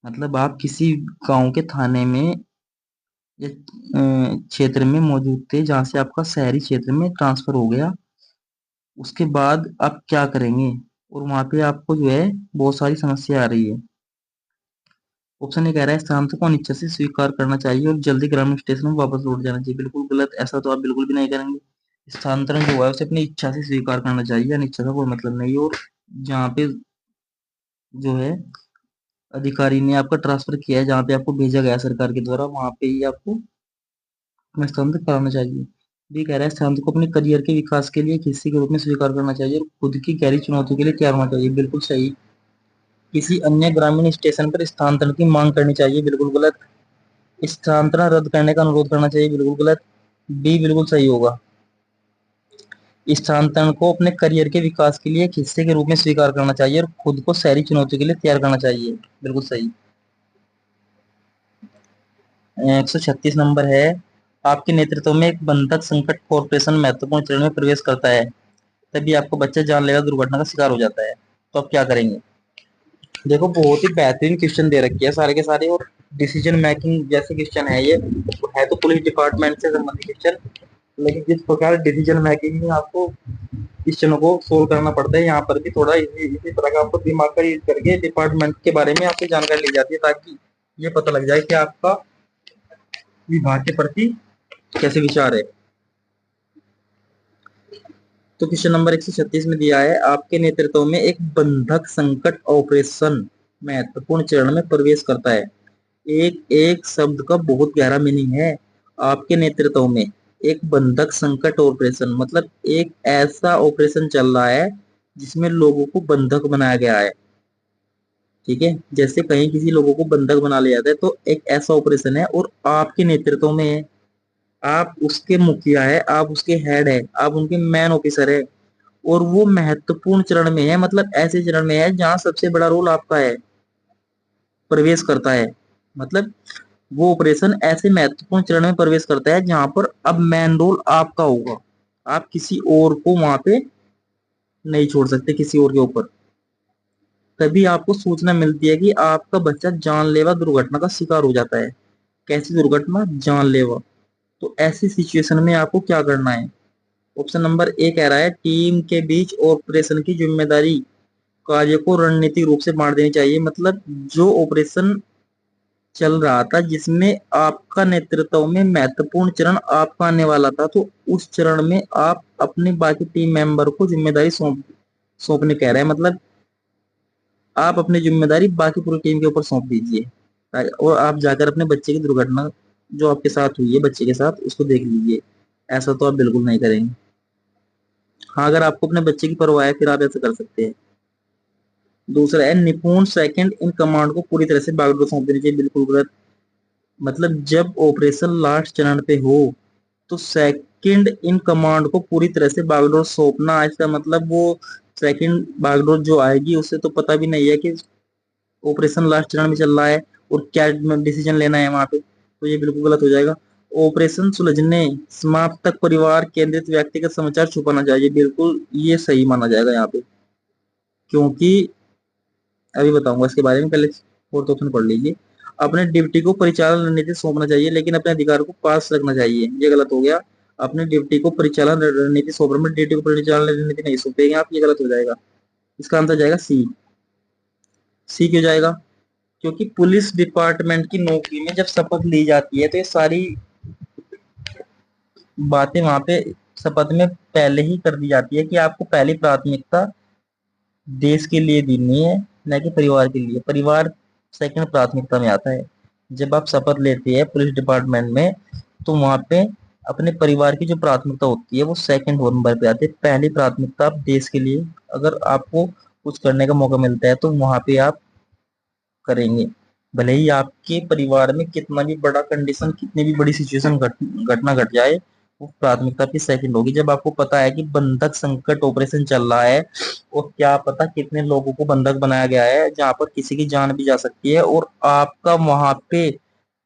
मतलब आप किसी गांव के थाने में या क्षेत्र में मौजूद थे जहां से आपका शहरी क्षेत्र में ट्रांसफर हो गया, उसके बाद आप क्या करेंगे और वहां पे आपको जो है बहुत सारी समस्या आ रही है। ऑप्शन ये कह रहा है स्थानांतरण को अनिच्छा से स्वीकार करना चाहिए और जल्दी ग्रामीण स्टेशन में वापस लौट जाना चाहिए, बिल्कुल गलत। ऐसा तो आप बिल्कुल भी नहीं करेंगे। स्थानांतरण जो है उसे अपनी इच्छा से स्वीकार करना चाहिए, अनिच्छा का कोई मतलब नहीं है। और जहाँ पे जो है अधिकारी ने आपका ट्रांसफर किया है, जहाँ पे आपको भेजा गया सरकार के द्वारा, वहां पे ही आपको अपना स्थानांतरण कराना चाहिए। भी कह रहा है स्थानांतरण को अपने करियर के विकास के लिए एक हिस्से के रूप में स्वीकार करना चाहिए और खुद की गहरी चुनौती के लिए तैयार होना चाहिए, बिल्कुल सही। किसी अन्य ग्रामीण स्टेशन पर स्थानांतरण की मांग करनी चाहिए, बिल्कुल गलत। स्थानांतरण रद्द करने का अनुरोध करना चाहिए, बिल्कुल गलत। बी बिल्कुल सही होगा। स्थानांतरण को अपने करियर के विकास के लिए एक हिस्से के रूप में स्वीकार करना चाहिए और खुद को शहरी चुनौती के लिए तैयार करना चाहिए, बिल्कुल सही। 136 नंबर है। आपके नेतृत्व में एक बंधक संकट कॉर्पोरेशन महत्वपूर्ण चरण में प्रवेश करता है, तभी आपको बच्चा जानलेवा दुर्घटना का शिकार हो जाता है, तो आप क्या करेंगे। देखो बहुत ही बेहतरीन क्वेश्चन दे रखी है सारे के सारे, और डिसीजन मेकिंग जैसे क्वेश्चन है ये। है तो पुलिस डिपार्टमेंट से संबंधित क्वेश्चन, लेकिन जिस प्रकार डिसीजन मेकिंग में आपको क्वेश्चनों को सोल्व करना पड़ता है, यहाँ पर भी थोड़ा इसी तरह का आपको दिमाग का यूज करके डिपार्टमेंट के बारे में आपसे जानकारी ली जाती है, ताकि ये पता लग जाए कि आपका विभाग के प्रति कैसे विचार है। तो क्वेश्चन नंबर 136 में दिया है, आपके नेतृत्व में एक बंधक संकट ऑपरेशन महत्वपूर्ण चरण में प्रवेश करता है। एक एक शब्द का बहुत गहरा मीनिंग है। आपके नेतृत्व में एक बंधक संकट ऑपरेशन मतलब एक ऐसा ऑपरेशन चल रहा है जिसमें लोगों को बंधक बनाया गया है। ठीक है, जैसे कहीं किसी लोगों को बंधक बना लिया जाता है तो एक ऐसा ऑपरेशन है, और आपके नेतृत्व में है। आप उसके मुखिया है, आप उसके हेड है, आप उनके मैन ऑफिसर है, और वो महत्वपूर्ण चरण में है, मतलब ऐसे चरण में है जहां सबसे बड़ा रोल आपका है, प्रवेश करता है। मतलब वो ऑपरेशन ऐसे महत्वपूर्ण चरण में प्रवेश करता है जहां पर अब मेन रोल आपका होगा। आप किसी और को वहां पे नहीं छोड़ सकते, किसी और के ऊपर। तभी आपको सूचना मिलती है कि आपका बच्चा जानलेवा दुर्घटना का शिकार हो जाता है। कैसी दुर्घटना? जानलेवा। तो ऐसी सिचुएशन में आपको क्या करना है? ऑप्शन नंबर ए कह रहा है, टीम के बीच ऑपरेशन की जिम्मेदारी कार्य को रणनीतिक रूप से बांट देनी चाहिए। मतलब जो ऑपरेशन चल रहा था जिसमें आपका नेतृत्व में महत्वपूर्ण चरण आपका आने वाला था, तो उस चरण में आप अपने बाकी टीम मेंबर को जिम्मेदारी सौंपने कह रहे हैं। मतलब आप अपनी जिम्मेदारी बाकी पूरी टीम के ऊपर सौंप दीजिए, और आप जाकर अपने बच्चे की दुर्घटना जो आपके साथ हुई है बच्चे के साथ, उसको देख लीजिए। ऐसा तो आप बिल्कुल नहीं करेंगे। हाँ, अगर आपको अपने बच्चे की परवाह है फिर आप ऐसा कर सकते हैं। दूसरा है, निपुण सेकंड इन कमांड को पूरी तरह से बागडोर सौंप देनी चाहिए। बिल्कुल गलत। मतलब जब ऑपरेशन लास्ट चरण पे हो तो सेकंड इन कमांड को पूरी तरह से बागडोर सौंपना, इसका मतलब वो सेकंड बागडोर जो आएगी उसे तो पता भी नहीं है कि ऑपरेशन लास्ट चरण में चल रहा है और क्या डिसीजन लेना है वहां पे, तो ये बिल्कुल गलत हो जाएगा। ऑपरेशन सुलझने समाप्त तक परिवार केंद्रित व्यक्तिगत समाचार छुपाना चाहिए। बिल्कुल ये सही माना जाएगा यहाँ पे, क्योंकि अभी बताऊंगा इसके बारे में, पहले फोर्थ ऑप्शन पढ़ लीजिए। अपने ड्यूटी को परिचालन रणनीति सौंपना चाहिए लेकिन अपने अधिकार को पास रखना चाहिए, ये गलत हो गया। अपने ड्यूटी को परिचालन रणनीति सौंप रहे हैं, ड्यूटी को परिचालन रणनीति नहीं सौंपेंगे आप, ये गलत हो जाएगा। इसका आंसर जाएगा सी। सी क्यों जाएगा? क्योंकि पुलिस डिपार्टमेंट की नौकरी में जब शपथ ली जाती है तो ये सारी बातें वहां पे शपथ में पहले ही कर दी जाती है कि आपको पहली प्राथमिकता देश के लिए देनी है, न कि परिवार के लिए। परिवार सेकंड प्राथमिकता में आता है। जब आप शपथ लेते हैं पुलिस डिपार्टमेंट में तो वहां पे अपने परिवार की जो प्राथमिकता होती है वो सेकंड नंबर पे आती है। पहली प्राथमिकता आप देश के लिए, अगर आपको कुछ करने का मौका मिलता है तो वहां पे आप करेंगे, भले ही आपके परिवार में कितना भी बड़ा कंडीशन, कितनी भी बड़ी सिचुएशन घटना घट जाए, वो प्राथमिकता की सेकंड होगी। जब आपको पता है कि बंधक संकट ऑपरेशन चल रहा है और क्या पता कितने लोगों को बंधक बनाया गया है जहां पर किसी की जान भी जा सकती है, और आपका वहां पे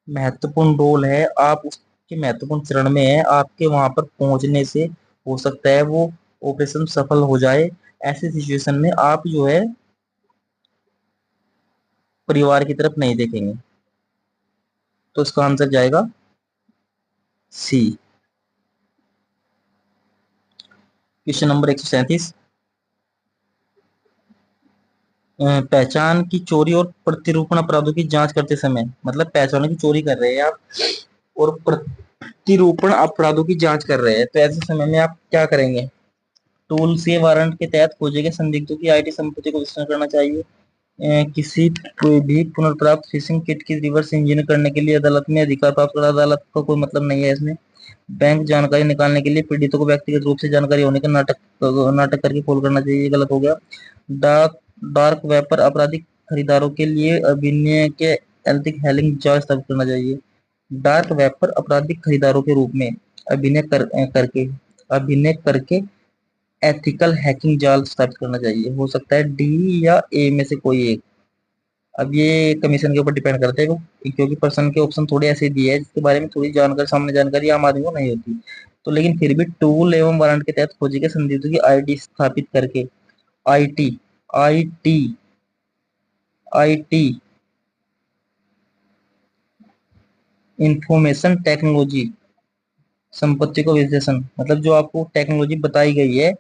महत्वपूर्ण रोल है, आप उसके महत्वपूर्ण चरण में है, आपके वहां पर पहुंचने से हो सकता है वो ऑपरेशन सफल हो जाए। ऐसी सिचुएशन में आप जो है परिवार की तरफ नहीं देखेंगे, तो इसका आंसर जाएगा सी। क्वेश्चन नंबर 137, पहचान की चोरी और प्रतिरूपण अपराधों की जांच करते समय, मतलब पहचानों की चोरी कर रहे हैं आप और प्रतिरूपण अपराधों की जांच कर रहे हैं, तो ऐसे समय में आप क्या करेंगे? टूल से वारंट के तहत खोजे गए संदिग्धों की आईटी संपत्ति को विश्लेषण करना चाहिए। किसी कोई भी पुनर्प्राप्त फिशिंग किट की रिवर्स इंजीनियर करने के लिए अदालत में अधिकार प्राप्त कर, अदालत का कोई मतलब नहीं है इसमें। बैंक जानकारी निकालने के लिए पीड़ितों को व्यक्तिगत रूप से जानकारी होने का नाटक नाटक करके कॉल करना चाहिए, गलत हो गया। डार्क डार्क वेब पर आपराधिक खरीदारों के लिए अभिनय के एल्थिक हेलिंग जांच स्थापित करना चाहिए। डार्क वेब पर आपराधिक खरीदारों के रूप में अभिनय करके एथिकल हैकिंग जाल स्थापित करना चाहिए। हो सकता है डी या ए में से कोई एक। अब ये कमीशन के ऊपर डिपेंड करता है, क्योंकि पर्सन के ऑप्शन थोड़े ऐसे दिए हैं जिसके बारे में थोड़ी जानकारी, सामने जानकारी आम आदमी को नहीं होती। तो लेकिन फिर भी टूल एवं वारंट के तहत खोजी के संदिग्धों की आईडी स्थापित करके, IT IT IT, information technology, संपत्ति को विश्लेषण, मतलब जो आपको टेक्नोलॉजी बताई गई है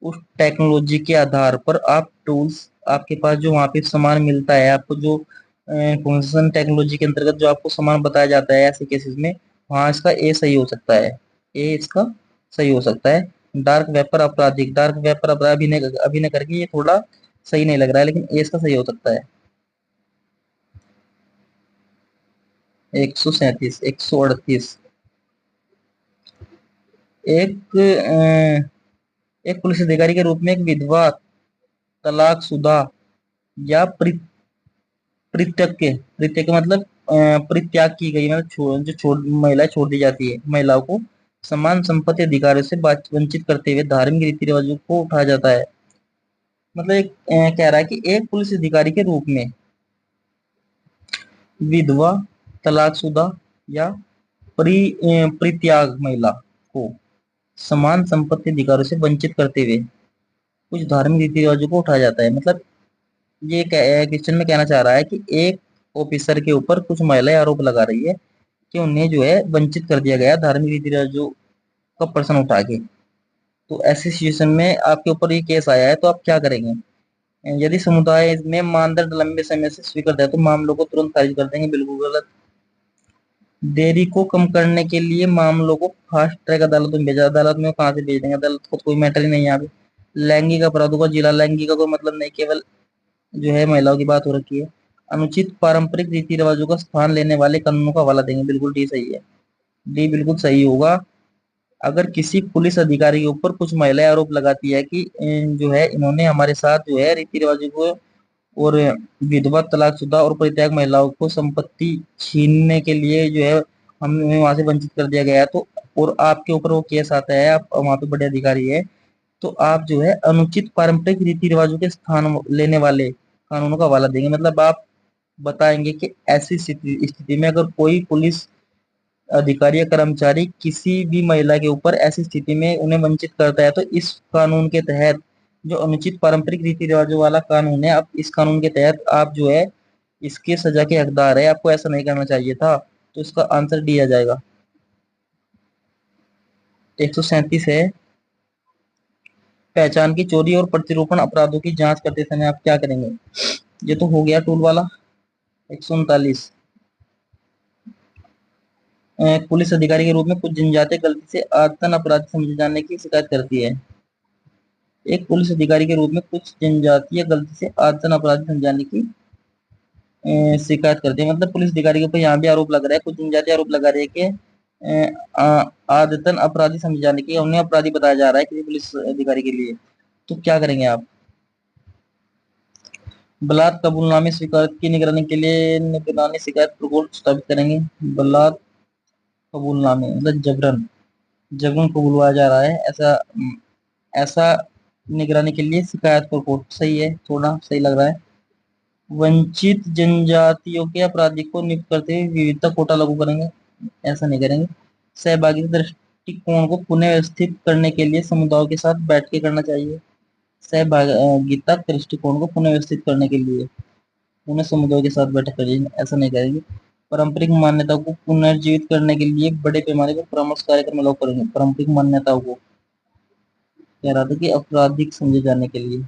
उस टेक्नोलॉजी के आधार पर आप टूल्स, आपके पास जो वहाँ पे सामान मिलता है आपको, जो इंफॉर्मेशन टेक्नोलॉजी के अंतर्गत जो आपको सामान बताया जाता है ऐसे केसेस में, वहाँ इसका ए सही हो सकता है। ए इसका सही हो सकता है। डार्क वेब पर आपराधिक, डार्क वेब पर अपराध अभिनय अभिनय करके ये थोड़ा सही नहीं लग रहा है, लेकिन ए इसका सही हो सकता है। 137, 138। एक एक पुलिस अधिकारी के रूप में एक विधवा, तलाकशुदा या परित्यक्य, परित्यक्य मतलब परित्याग की गई, मतलब जो छोड़ महिला छोड़ दी जाती है, महिलाओं को समान संपत्ति अधिकारों से वंचित करते हुए धार्मिक रीति रिवाजों को उठाया जाता है। मतलब एक कह रहा है कि एक पुलिस अधिकारी के रूप में विधवा, तलाकशुदा या परित्याग महिला को समान संपत्ति अधिकारों से वंचित करते हुए कुछ धार्मिक रीति रिवाजों को उठाया जाता है। मतलब ये क्वेश्चन में कहना चाह रहा है कि एक ऑफिसर के ऊपर कुछ महिलाएं आरोप लगा रही है कि उन्हें जो है वंचित कर दिया गया धार्मिक रीति रिवाजों का प्रश्न उठा के। तो ऐसी सिचुएशन में आपके ऊपर ये केस आया है तो आप क्या करेंगे? यदि समुदाय में मानदंड लंबे समय से स्वीकृत है तो मामलों को तुरंत खारिज कर देंगे, बिल्कुल गलत। देरी को कम करने के लिए मामलों को फास्ट ट्रैक अदालत में भेजा, अदालत में कहाँ से भेज देंगे, अदालत को कोई मैटर ही नहीं है यहाँ पे। लैंगिक अपराधों का जिला, लैंगिक का कोई मतलब नहीं, केवल जो है महिलाओं की बात हो रखी है। अनुचित पारंपरिक रीति रिवाजों का स्थान लेने वाले कानूनों का हवाला देंगे, बिल्कुल डी सही है। डी बिल्कुल सही होगा। अगर किसी पुलिस अधिकारी के ऊपर कुछ महिलाएं आरोप लगाती है कि जो है इन्होंने हमारे साथ जो है रीति रिवाजों को और विधवा, तलाकशुदा और परित्याग महिलाओं को संपत्ति छीनने के लिए जो है हमें वहां से वंचित कर दिया गया है, तो और आपके ऊपर वो केस आता है, आप वहां पे बड़े अधिकारी है, तो आप जो है अनुचित पारंपरिक रीति रिवाजों के स्थान लेने वाले कानूनों का हवाला देंगे। मतलब आप बताएंगे कि ऐसी स्थिति स्थिति में अगर कोई पुलिस अधिकारी या कर्मचारी किसी भी महिला के ऊपर ऐसी स्थिति में उन्हें वंचित करता है तो इस कानून के तहत, जो अनुचित पारंपरिक रीति रिवाजों वाला कानून है, आप इस कानून के तहत आप जो है इसके सजा के हकदार है। आपको ऐसा नहीं करना चाहिए था, तो इसका आंसर दिया जाएगा। 137 है, पहचान की चोरी और प्रतिरूपण अपराधों की जांच करते समय आप क्या करेंगे? ये तो हो गया टूल वाला। 139, पुलिस अधिकारी के रूप में कुछ जनजातीय गलती से आतन अपराधी समझे जाने की शिकायत करती है। एक पुलिस अधिकारी के रूप में कुछ जनजातीय गलती से आतन अपराधी समझाने की शिकायत करते हैं, मतलब पुलिस अधिकारी के ऊपर यहाँ भी आरोप लग रहा है, कुछ जनजाति आरोप लगा रही है कि आदतन अपराधी समझे जाने की, उन्हें अपराधी बताया जा रहा है किसी पुलिस अधिकारी के लिए, तो क्या करेंगे आप? बलात् कबूलनामे स्वीकार की निगरानी के लिए निगरानी शिकायत प्रकोष्ठ स्थापित करेंगे। बलात् कबूलनामे मतलब जबरन, जबरन कबूलवाया जा रहा है, ऐसा ऐसा निगरानी के लिए शिकायत प्रकोष्ठ सही है, थोड़ा सही लग रहा है। वंचित जनजातियों के अपराधी को नियुक्त करते हुए विविधता कोटा लागू करेंगे, ऐसा नहीं करेंगे। सहभागिता दृष्टिकोण को पुनः व्यवस्थित करने के लिए समुदायों के साथ बैठ के करना चाहिए। सहभागिता दृष्टिकोण को पुनः व्यवस्थित करने के लिए पुनः समुदायों के साथ बैठक करिए, ऐसा नहीं करेंगे। पारंपरिक मान्यताओं को पुनर्जीवित करने के लिए बड़े पैमाने पर परामर्श कार्यक्रम लागू करेंगे। पारंपरिक मान्यताओं को कह रहा था कि आपराधिक समझे जाने के लिए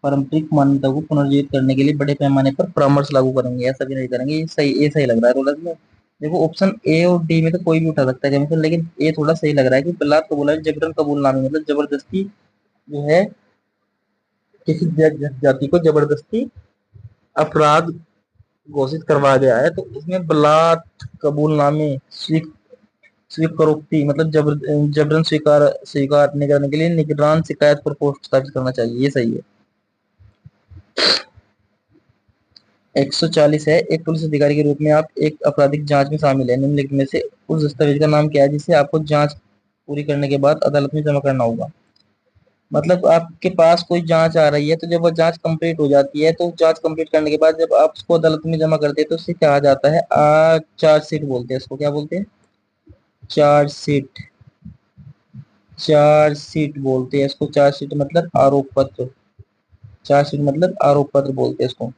पारंपरिक मान्यताओं को पुनर्जीवित करने के लिए बड़े पैमाने पर परामर्श लागू करेंगे, ऐसा भी नहीं करेंगे। ये सही लग रहा है रोलर में। देखो ऑप्शन ए और डी में तो कोई भी उठा सकता है केमिकल, लेकिन ए थोड़ा सही लग रहा है कि बलात् कबूला जबरन कबूलनामे, मतलब जबरदस्ती जो है किसी जाति को जबरदस्ती अपराध घोषित करवाया गया है, तो इसमें बलात् कबूलनामे स्वीकारोक्ति मतलब जबरन स्वीकार स्वीकार नहीं करने के लिए निगरान शिकायत प्रकोष्ठ स्थापित करना चाहिए, ये सही है। 140 है, एक पुलिस अधिकारी के रूप में आप एक आपराधिक जांच में शामिल है, निम्नलिखित में से उस दस्तावेज का नाम क्या है जिसे आपको जांच पूरी करने के बाद अदालत में जमा करना होगा? मतलब आपके पास कोई जांच आ रही है, तो जब वो जांच कंप्लीट हो जाती है तो जांच कंप्लीट करने के बाद जब आप उसको अदालत में जमा करते हैं तो उससे कहा जाता है चार्जशीट बोलते हैं उसको, क्या बोलते हैं? चार्जशीट, चार्जशीट बोलते हैं इसको। चार्जशीट मतलब आरोप पत्र, चार्जशीट मतलब आरोप पत्र बोलते हैं इसको।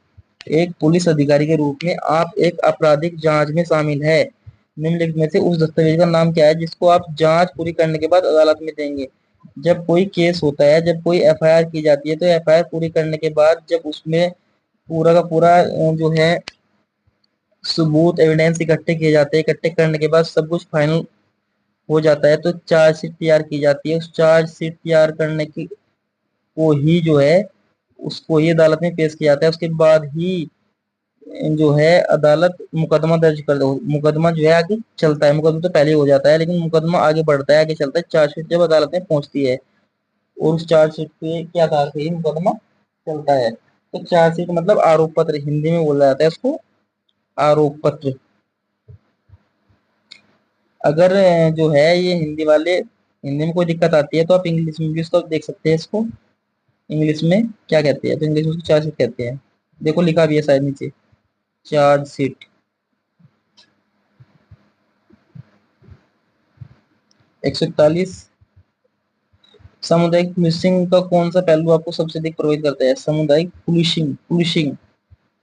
एक पुलिस अधिकारी के रूप में आप एक आपराधिक जांच में शामिल है। निम्नलिखित में से उस दस्तावेज का नाम क्या है जिसको आप जांच पूरी करने के बाद अदालत में देंगे। जब कोई केस होता है, जब कोई एफआईआर की जाती है, तो एफआईआर पूरी करने के बाद जब उसमें पूरा का पूरा जो है सबूत एविडेंस इकट्ठे किए जाते हैं, इकट्ठे करने के बाद सब कुछ फाइनल हो जाता है तो चार्जशीट तैयार की जाती है। उस चार्जशीट तैयार करने की को ही जो है उसको ही अदालत में पेश किया जाता है। उसके बाद ही जो है अदालत मुकदमा दर्ज कर दो, मुकदमा जो है आगे चलता है। मुकदमा तो पहले ही हो जाता है लेकिन मुकदमा आगे बढ़ता है, आगे चलता है चार्जशीट जब अदालत में पहुंचती है और उस चार्जशीट के आधार पे ही मुकदमा चलता है। तो चार्जशीट मतलब आरोप पत्र, हिंदी में बोला जाता है उसको आरोप पत्र। अगर जो है ये हिंदी वाले, हिंदी में कोई दिक्कत आती है तो आप इंग्लिश में भी उसको देख सकते हैं। इसको इंग्लिश में क्या कहते हैं, तो इंग्लिश में उसको चार्जशीट कहते हैं। देखो लिखा भी है शायद नीचे, चार्जशीट। 141। सामुदायिक पुलिसिंग का कौन सा पहलू आपको सबसे अधिक प्रभावित करता है? सामुदायिक पुलिसिंग पुलिसिंग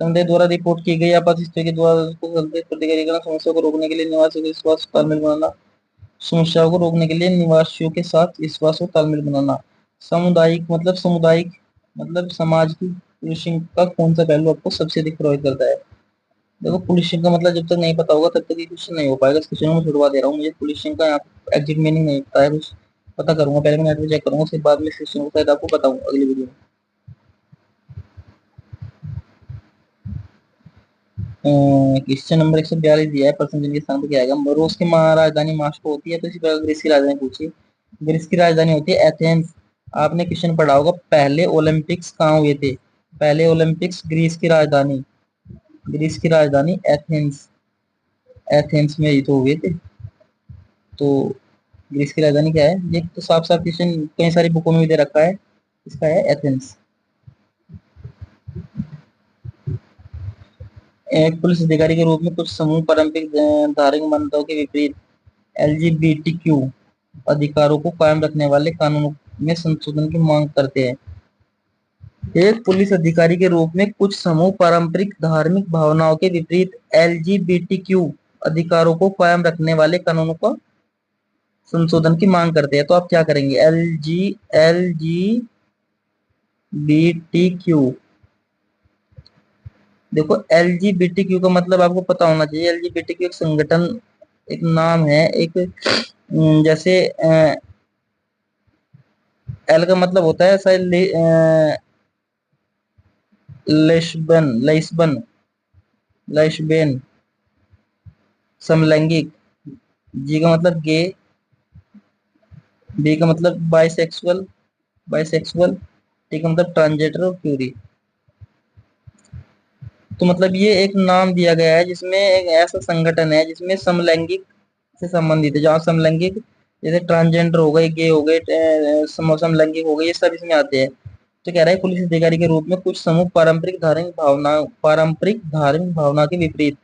समुदाय द्वारा रिपोर्ट की गई आपात स्थिति के द्वारा उसको जल्दी प्रतिक्रिया करना, समस्या को रोकने के लिए निवासियों के विश्वास तालमेल बनाना, समस्याओं को रोकने के लिए निवासियों के साथ विश्वास और तालमेल बनाना। सामुदायिक मतलब समाज की पुलिसिंग का कौन सा पहलू आपको सबसे अधिक प्रभावित करता है? देखो पुलिसिंग का मतलब जब तक नहीं पता होगा तब तक ये क्वेश्चन नहीं हो पाएगा। इस क्वेश्चन में छुड़वा दे रहा हूँ, मुझे पुलिसिंग का यहाँ एग्जैक्ट मीनिंग नहीं पता है कुछ। पता करूंगा पहले, मैं नेट पे चेक करूंगा, उसके बाद में इस क्वेश्चन को शायद आपको बताऊंगा अगली वीडियो में। क्वेश्चन नंबर 142 दिया है, परसेंटेज के स्थान पर क्या आएगा? रूस की राजधानी मॉस्को होती है, तो इसी प्रकार ग्रीस की राजधानी पूछी। ग्रीस की राजधानी होती है एथेंस। आपने क्वेश्चन पढ़ा होगा पहले ओलंपिक्स कहाँ हुए थे? पहले ओलंपिक्स ग्रीस की राजधानी, ग्रीस की राजधानी एथेंस, एथेंस में ही तो हुए थे। तो ग्रीस की राजधानी क्या है? ये तो साफ साफ क्वेश्चन कई सारी बुकों में भी दे रखा है, इसका है एथेंस। एक पुलिस अधिकारी के रूप में कुछ समूह पारंपरिक धार्मिक मान्यताओं के विपरीत एलजीबीटीक्यू अधिकारों को कायम रखने वाले कानूनों में संशोधन की मांग करते हैं। एक पुलिस अधिकारी के रूप में कुछ समूह पारंपरिक धार्मिक भावनाओं के विपरीत एलजीबीटीक्यू अधिकारों को कायम रखने वाले कानूनों का संशोधन की मांग करते हैं। तो आप क्या करेंगे? L G B T Q. देखो एलजीबीटीक्यू का मतलब आपको पता होना चाहिए। एलजीबीटीक्यू एक संगठन, एक नाम है, एक जैसे एल का मतलब होता है शायद लेस्बन, लेस्बन, लेस्बेन, समलैंगिक। जी का मतलब गे, बी का मतलब बाइसेक्सुअल, बाइसेक्सुअल, टी का मतलब ट्रांसजेंडर और क्यूरी। तो मतलब ये एक नाम दिया गया है जिसमें एक ऐसा संगठन है जिसमें समलैंगिक से संबंधित है। जहाँ समलैंगिक जैसे ट्रांसजेंडर हो गए, गे हो गए, समलैंगिक हो गए, ये सब इसमें आते हैं। तो कह रहा है पुलिस अधिकारी के रूप में कुछ समूह पारंपरिक धार्मिक भावना के विपरीत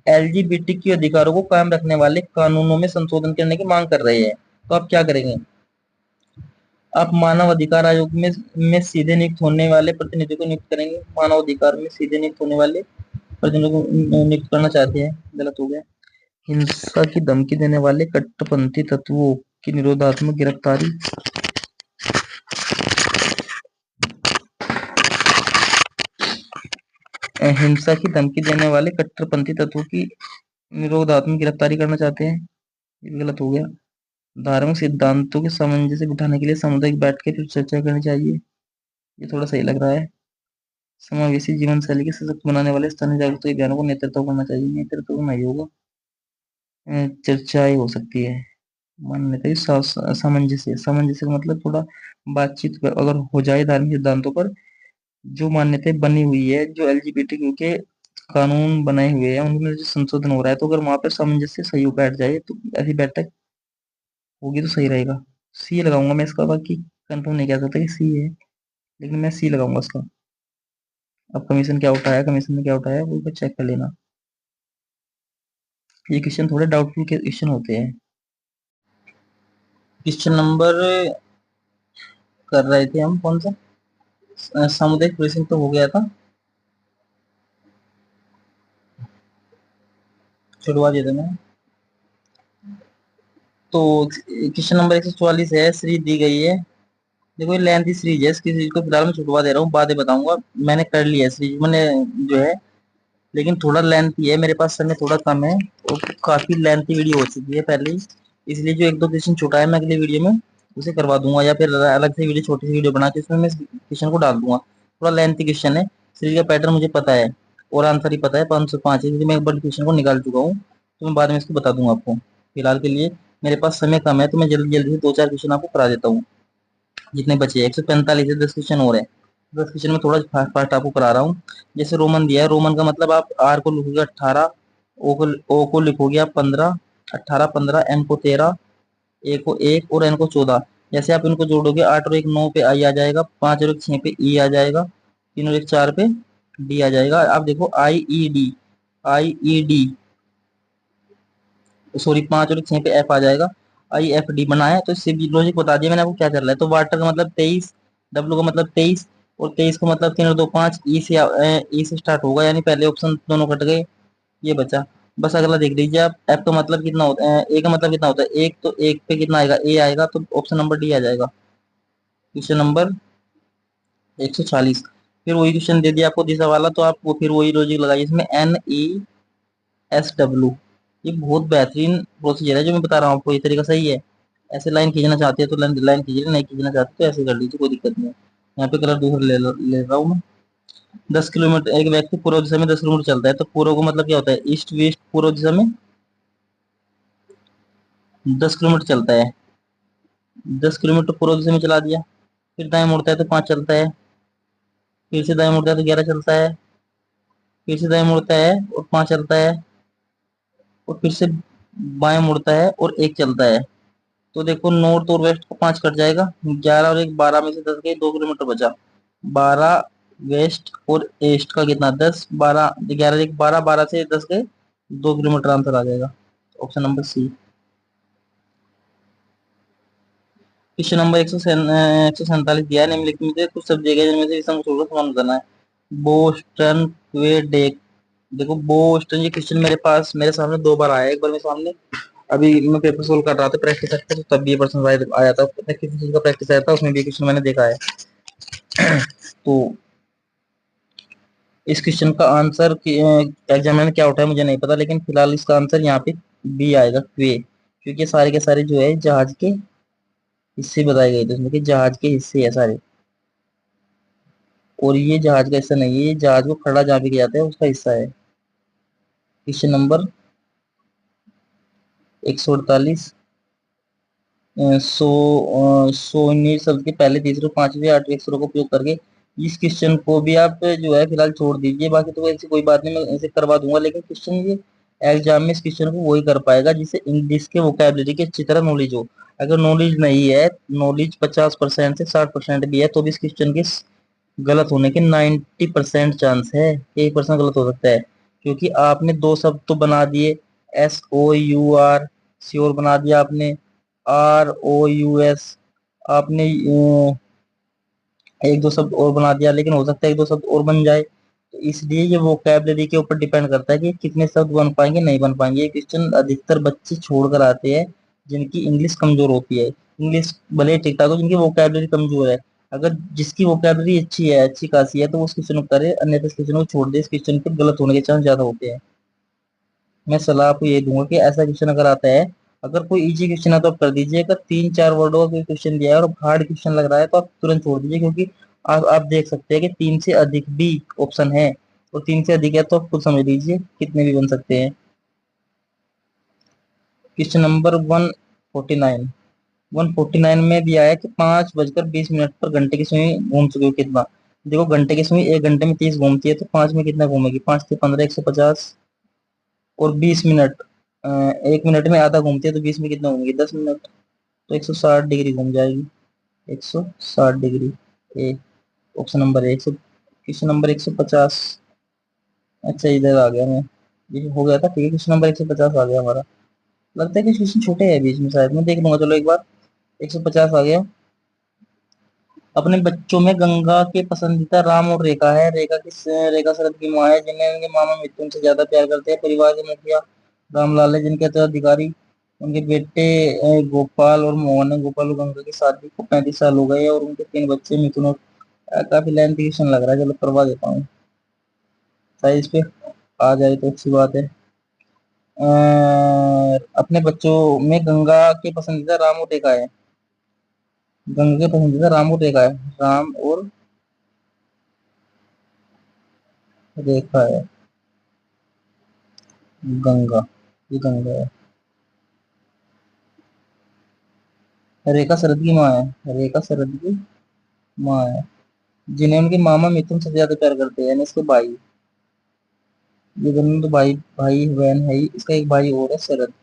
एलजीबीटी के अधिकारों को कायम रखने वाले कानूनों में संशोधन करने की मांग कर रहे हैं। तो आप क्या करेंगे? आप मानव अधिकार आयोग में सीधे नियुक्त होने वाले प्रतिनिधि को नियुक्त करेंगे। मानव अधिकार में सीधे नियुक्त होने वाले प्रतिनिधि को नियुक्त करना चाहते हैं, गलत हो गया। हिंसा की धमकी देने वाले कट्टरपंथी तत्वों की निरोधात्मक गिरफ्तारी, हिंसा की धमकी देने वाले कट्टरपंथी तत्वों की निरोधात्मक गिरफ्तारी करना चाहते हैं, ये भी गलत हो गया। धार्मिक सिद्धांतों के सामंजस्य बिठाने के लिए सामुदायिक बैठ के फिर चर्चा करनी चाहिए, ये थोड़ा सही लग रहा है। समावेशी जीवन शैली के सशक्त बनाने वाले स्थानीय जागरूकता अभियानों को नेतृत्व करना चाहिए, नेतृत्व तो नहीं होगा, चर्चाएं हो सकती है। मान्यता सामंजस्य, सामंजस्य का मतलब थोड़ा बातचीत अगर हो जाए धार्मिक सिद्धांतों पर, जो मान्यताएं बनी हुई है, जो एलजीबीटी के कानून बनाए हुए हैं उनमें जो संशोधन हो रहा है, तो अगर वहां पर सामंजस्य सही बैठ जाए तो ऐसी बैठक होगी तो सही रहेगा। सी लगाऊंगा मैं इसका, बाकी कंफर्म नहीं कह सकता कि सी है, लेकिन मैं सी लगाऊंगा इसका। अब कमीशन क्या उठाया, कमीशन ने क्या उठाया वो चेक कर लेना। ये क्वेश्चन थोड़े डाउटफुल क्वेश्चन होते हैं। क्वेश्चन नंबर कर रहे थे हम कौन सा? सामुदायिक पुलिसिंग तो हो गया था। छुड़वा दिया था मैंने। तो क्वेश्चन नंबर 144 है, सीरीज दी गई है। देखो ये लेंथी सीरीज है, इसकी सीरीज को फिलहाल मैं छुटवा दे रहा हूँ, बाद में बताऊंगा। मैंने कर लिया है सीरीज मैंने, जो है, लेकिन थोड़ा लेंथी है, मेरे पास समय थोड़ा कम है और काफी लेंथी वीडियो हो चुकी है पहले ही। इसलिए जो एक दो क्वेश्चन छुटा है मैं अगली वीडियो में उसे करवा दूंगा, या फिर अलग से वीडियो, छोटी सी वीडियो बना के उसमें मैं क्वेश्चन को डाल दूंगा। थोड़ा लेंथी क्वेश्चन है, सीरीज का पैटर्न मुझे पता है और आंसर ही पता है, 505 है, क्योंकि मैं एक बार क्वेश्चन को निकाल चुका हूँ। तो मैं बाद में इसको बता दूंगा आपको। फिलहाल के लिए मेरे पास समय कम है, तो मैं जल्दी जल्दी से दो चार क्वेश्चन आपको करा देता हूँ। जितने बचे 145 है, 10 क्वेश्चन और है। 10 क्वेश्चन में थोड़ा फास्ट फास्ट आपको करा रहा हूँ। जैसे रोमन दिया है, रोमन का मतलब आप आर को लिखोगे 18, ओ को लिखोगे आप 15, 18 15, एम को 13, ए को 1 और एन को 14। जैसे आप इनको जोड़ोगे, 8 और 1 9 पे आई आ जाएगा, 5 और 1 6 पे ई आ जाएगा, 3 और 1 4 पे डी आ जाएगा। आप देखो आई ई डी, आई ई डी, सॉरी 5 और 6 पे एफ आ जाएगा। आई एफ डी बना है, तो इससे भी लॉजिक बता दिया मैंने आपको क्या चल रहा है। तो वाटर का मतलब 23, डब्ल्यू का मतलब 23, और 23 का मतलब 3 और 2 5, ई से स्टार्ट होगा, यानी पहले ऑप्शन दोनों कट गए, ये बचा। बस अगला देख लीजिए आप, एफ का मतलब कितना होता है, ए का मतलब कितना होता है एक, तो एक पे कितना आएगा, ए आएगा, तो ऑप्शन नंबर डी आ जाएगा। Question number 140। फिर वही क्वेश्चन दे दिया आपको तीसरा वाला, तो आप वो फिर वही लॉजिक लगाइए इसमें, एन ई एस डब्ल्यू। ये बहुत बेहतरीन प्रोसीजर है जो मैं बता रहा हूँ आपको, ये तरीका सही है। ऐसे लाइन खींचना चाहते हैं तो लाइन लाइन खींचिए, नहीं खींचना चाहते तो ऐसे कर लीजिए, कोई दिक्कत नहीं है। यहाँ पे कलर दूसरा ले रहा हूँ मैं। 10 किलोमीटर, एक व्यक्ति पूर्व दिशा में 10 किलोमीटर चलता है, तो पूर्व को मतलब क्या होता है, ईस्ट वेस्ट, पूर्व दिशा में 10 किलोमीटर चलता है। 10 किलोमीटर पूर्व दिशा में चला दिया। फिर दाएं मुड़ता है तो 5 चलता है, फिर से दाएं मुड़ता है तो 11 चलता है, फिर से दाएं मुड़ता है और 5 चलता है, और फिर से बाएं मुड़ता है और 1 चलता है। तो देखो नॉर्थ और वेस्ट को 5 कट जाएगा, 11 और 1 12 में से 10 गए, 2 किलोमीटर बचा। 12 वेस्ट और ईस्ट का कितना, 10, 12, 11 1 12, 12 से 10 गए, 2 किलोमीटर आंसर आ जाएगा। Option number C. Question number 147 दिया है, निम्नलिखित में से कुछ सब जगह जिनमें से इसका मुझे समान बताना है। बोस्टन, क्वेडेक। देखो बोस्टन, ये क्वेश्चन मेरे पास, मेरे सामने दो बार आया है। एक बार मेरे सामने अभी मैं पेपर सोल्व कर रहा था प्रैक्टिस करते, तो तब भी ये प्रश्न आया था, किसी चीज का प्रैक्टिस आया था, उसमें भी क्वेश्चन मैंने देखा है। तो इस क्वेश्चन का आंसर एग्जाम में क्या उठा है मुझे नहीं पता, लेकिन फिलहाल इसका आंसर यहाँ पे बी आएगा, क्वे। क्योंकि सारे के सारे जो है जहाज के हिस्से बताए गए थे उसमें, कि जहाज के हिस्से है सारे, और ये जहाज का हिस्सा नहीं है, ये जहाज को खड़ा जहाँ पे किया जाता है उसका हिस्सा है। Question number 148। सोनी शब्द के पहले, तीसरे, पांचवें, आठवें अक्षरों का उपयोग करके। इस क्वेश्चन को भी आप जो है फिलहाल छोड़ दीजिए, बाकी तो ऐसी कोई बात नहीं, मैं इसे करवा दूंगा। लेकिन क्वेश्चन ये एग्जाम में इस क्वेश्चन को वही कर पाएगा जिसे इंग्लिश के वोकेबलरी के अच्छी तरह नॉलेज हो। अगर नॉलेज नहीं है, नॉलेज 50% से 60% भी है, तो भी इस क्वेश्चन के गलत होने के 90% चांस है, 1% गलत हो सकता है। क्योंकि आपने दो शब्द तो बना दिए, SOUR, श्योर बना दिया आपने, ROUS, आपने एक दो शब्द और बना दिया, लेकिन हो सकता है एक दो शब्द और बन जाए। तो इसलिए ये वोकैबलरी के ऊपर डिपेंड करता है कि कितने शब्द बन पाएंगे नहीं बन पाएंगे। ये क्वेश्चन अधिकतर बच्चे छोड़ कर आते हैं जिनकी इंग्लिश कमजोर होती है। इंग्लिश भले ठीक ठाक हो, जिनकी वोकैबलरी कमजोर है। अगर जिसकी वोकैबलरी अच्छी है, अच्छी खासी है, तो वो उस क्वेश्चन को करे, अन्यथा इस क्वेश्चन को छोड़ दे। इस क्वेश्चन पे गलत होने के चांस ज्यादा होते हैं। मैं सलाह आपको ये दूंगा कि ऐसा क्वेश्चन अगर आता है, अगर कोई इजी क्वेश्चन है तो आप कर दीजिए। अगर 3 4 वर्डों का कोई क्वेश्चन दिया है और हार्ड क्वेश्चन लग रहा है, तो आप तुरंत छोड़ दीजिए, क्योंकि आप देख सकते हैं कि 3 से अधिक भी ऑप्शन है, और 3 से अधिक है तो आप खुद समझ लीजिए कितने भी बन सकते हैं। Question number 149। 149 में दिया है कि 5 बजकर 20 मिनट पर घंटे की सुई घूम चुकी हो कितना। देखो घंटे की सुई 1 घंटे में 30 घूमती है, तो 5 में कितना घूमेगी, 5 से 15, 150, और 20 मिनट, 1 मिनट में आधा घूमती है, तो 20 में कितना घूमेगी, 10 मिनट, तो 160 डिग्री घूम जाएगी। 160 डिग्री। ए, ऑप्शन नंबर ए। Question number 150। अच्छा इधर आ गया मैं, ये हो गया था ठीक है, क्वेश्चन नंबर 150 आ गया हमारा। लगता है कि क्वेश्चन छोटे हैं बीच में, शायद मैं देख लूंगा, चलो एक बार। 150 आ गया। अपने बच्चों में गंगा के पसंदीदा राम और रेखा है। रेखा शरद की माँ है, जिन्हें उनके मामा मिथुन से ज्यादा प्यार करते हैं। परिवार के मुखिया रामलाल है जिनके उत्तराधिकारी। उनके बेटे गोपाल और मोहन है। गोपाल और गंगा की शादी को 35 साल हो गए और उनके 3 बच्चे मिथुन और काफी लेंथी क्वेश्चन लग रहा है, चलो करवा देता हूँ। साइज पे आ जाए तो अच्छी बात है। अपने बच्चों में गंगा के पसंदीदा राम और रेखा है। गंगा के पसंदीदा राम और रेखा है। राम और रेखा है। गंगा, ये गंगा है। रेखा शरद की माँ है। रेखा शरद की माँ है। जिन्हें उनके मामा मिथुन सबसे ज्यादा प्यार करते हैं, यानी इसके भाई। ये दोनों तो भाई भाई बहन है ही। इसका एक भाई और है शरद।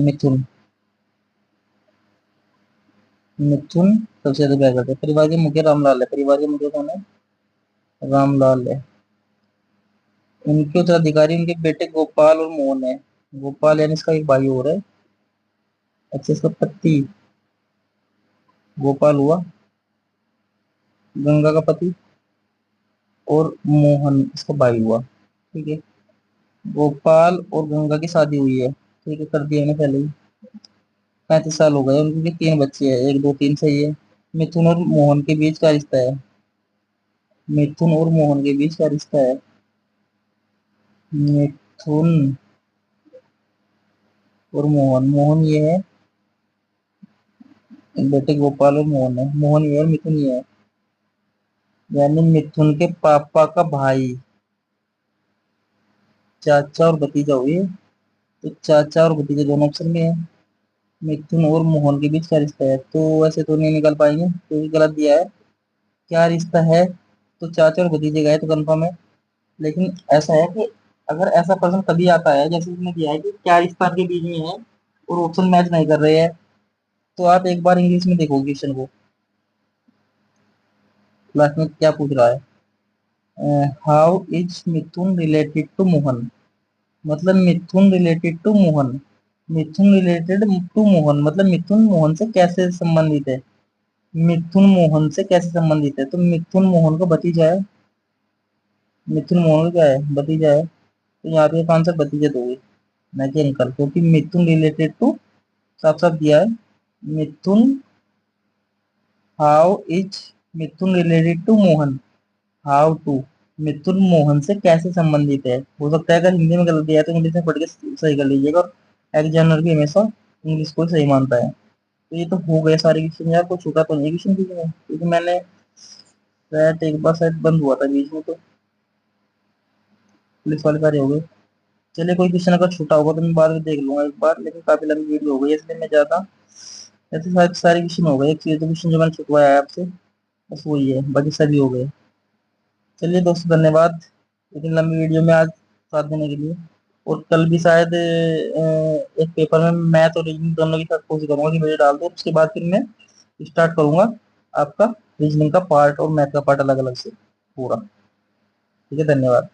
मिथुन। मिथुन सबसे ज्यादा प्यार करते हैं। परिवार के मुखिया रामलाल है। परिवार के मुखिया कौन है? रामलाल है। उनके उत्तराधिकारी उनके बेटे गोपाल और मोहन है। गोपाल यानी इसका एक भाई और है। अच्छा, इसका पति गोपाल हुआ, गंगा का पति, और मोहन इसका भाई हुआ। ठीक है। गोपाल और गंगा की शादी हुई है। ठीक है, कर दिया मैंने पहले ही। 35 साल हो गए। उनके 3 बच्चे हैं, 1 2 3 सही है। मिथुन और मोहन के बीच का रिश्ता है। मिथुन और मोहन के बीच का रिश्ता है। मिथुन और मोहन। मोहन ये है, बेटे गोपाल और मोहन है। मोहन ये है और मिथुन ये है, यानी मिथुन के पापा का भाई। चाचा और भतीजा हुए, तो चाचा और भतीजे दोनों ऑप्शन में है। मिथुन और मोहन के बीच का रिश्ता है, तो वैसे तो नहीं निकल पाएंगे क्योंकि गलत दिया है। क्या रिश्ता है? तो चाचा और भतीजे का है, तो कंफर्म है। लेकिन ऐसा है कि अगर ऐसा प्रश्न कभी आता है, जैसे उसने दिया है कि क्या रिश्ता के बीच में है और ऑप्शन मैच नहीं कर रहे हैं, तो आप एक बार इंग्लिश में देखो क्वेश्चन को, लास्ट में क्या पूछ रहा है। How is Mithun related to Mohan. मतलब Mithun related to Mohan. Mithun related to Mohan मतलब मिथुन मोहन से कैसे संबंधित है। मिथुन मोहन से कैसे संबंधित है, तो मिथुन मोहन का भतीजा है। मिथुन मोहन का क्या है? भतीजा है। तो यहाँ पे आंसर भतीजा दोगे, ना कि अंकल, क्योंकि मिथुन रिलेटेड टू साफ साफ दिया है। Mithun, how is Mithun related to Mohan. How to, Mithun Mohan से कैसे संबंधित है। हो सकता है अगर हिंदी में गलत दिया है तो इंग्लिश में पढ़ के सही कर लीजिएगा। और एग्जामिनर भी हमेशा इंग्लिश को सही मानता है। तो ये तो हो गए सारे क्वेश्चन यार, कुछ छूटा तो नहीं क्वेश्चन बीच में, क्योंकि मैंने शायद एक बार शायद बंद हुआ था बीच में, तो पुलिस वाले सारे हो गए। चलिए, कोई क्वेश्चन अगर छूटा होगा तो मैं बाद में देख लूंगा एक बार, लेकिन काफी लंबी वीडियो हो गई है, इसलिए मैं ज्यादा, ऐसे सारे क्वेश्चन हो गए। एक चीज तो क्वेश्चन जो मैंने छुटवाया है आपसे बस वही है, बाकी सभी हो गए। चलिए दोस्तों, धन्यवाद इतनी लंबी वीडियो में आज साथ देने के लिए। और कल भी शायद एक पेपर में मैथ और रीजनिंग दोनों की साथ कोशिश करूंगा कि वीडियो डाल दूँ। उसके बाद फिर मैं स्टार्ट करूंगा आपका रीजनिंग का पार्ट और मैथ का पार्ट अलग अलग से पूरा। ठीक है, धन्यवाद।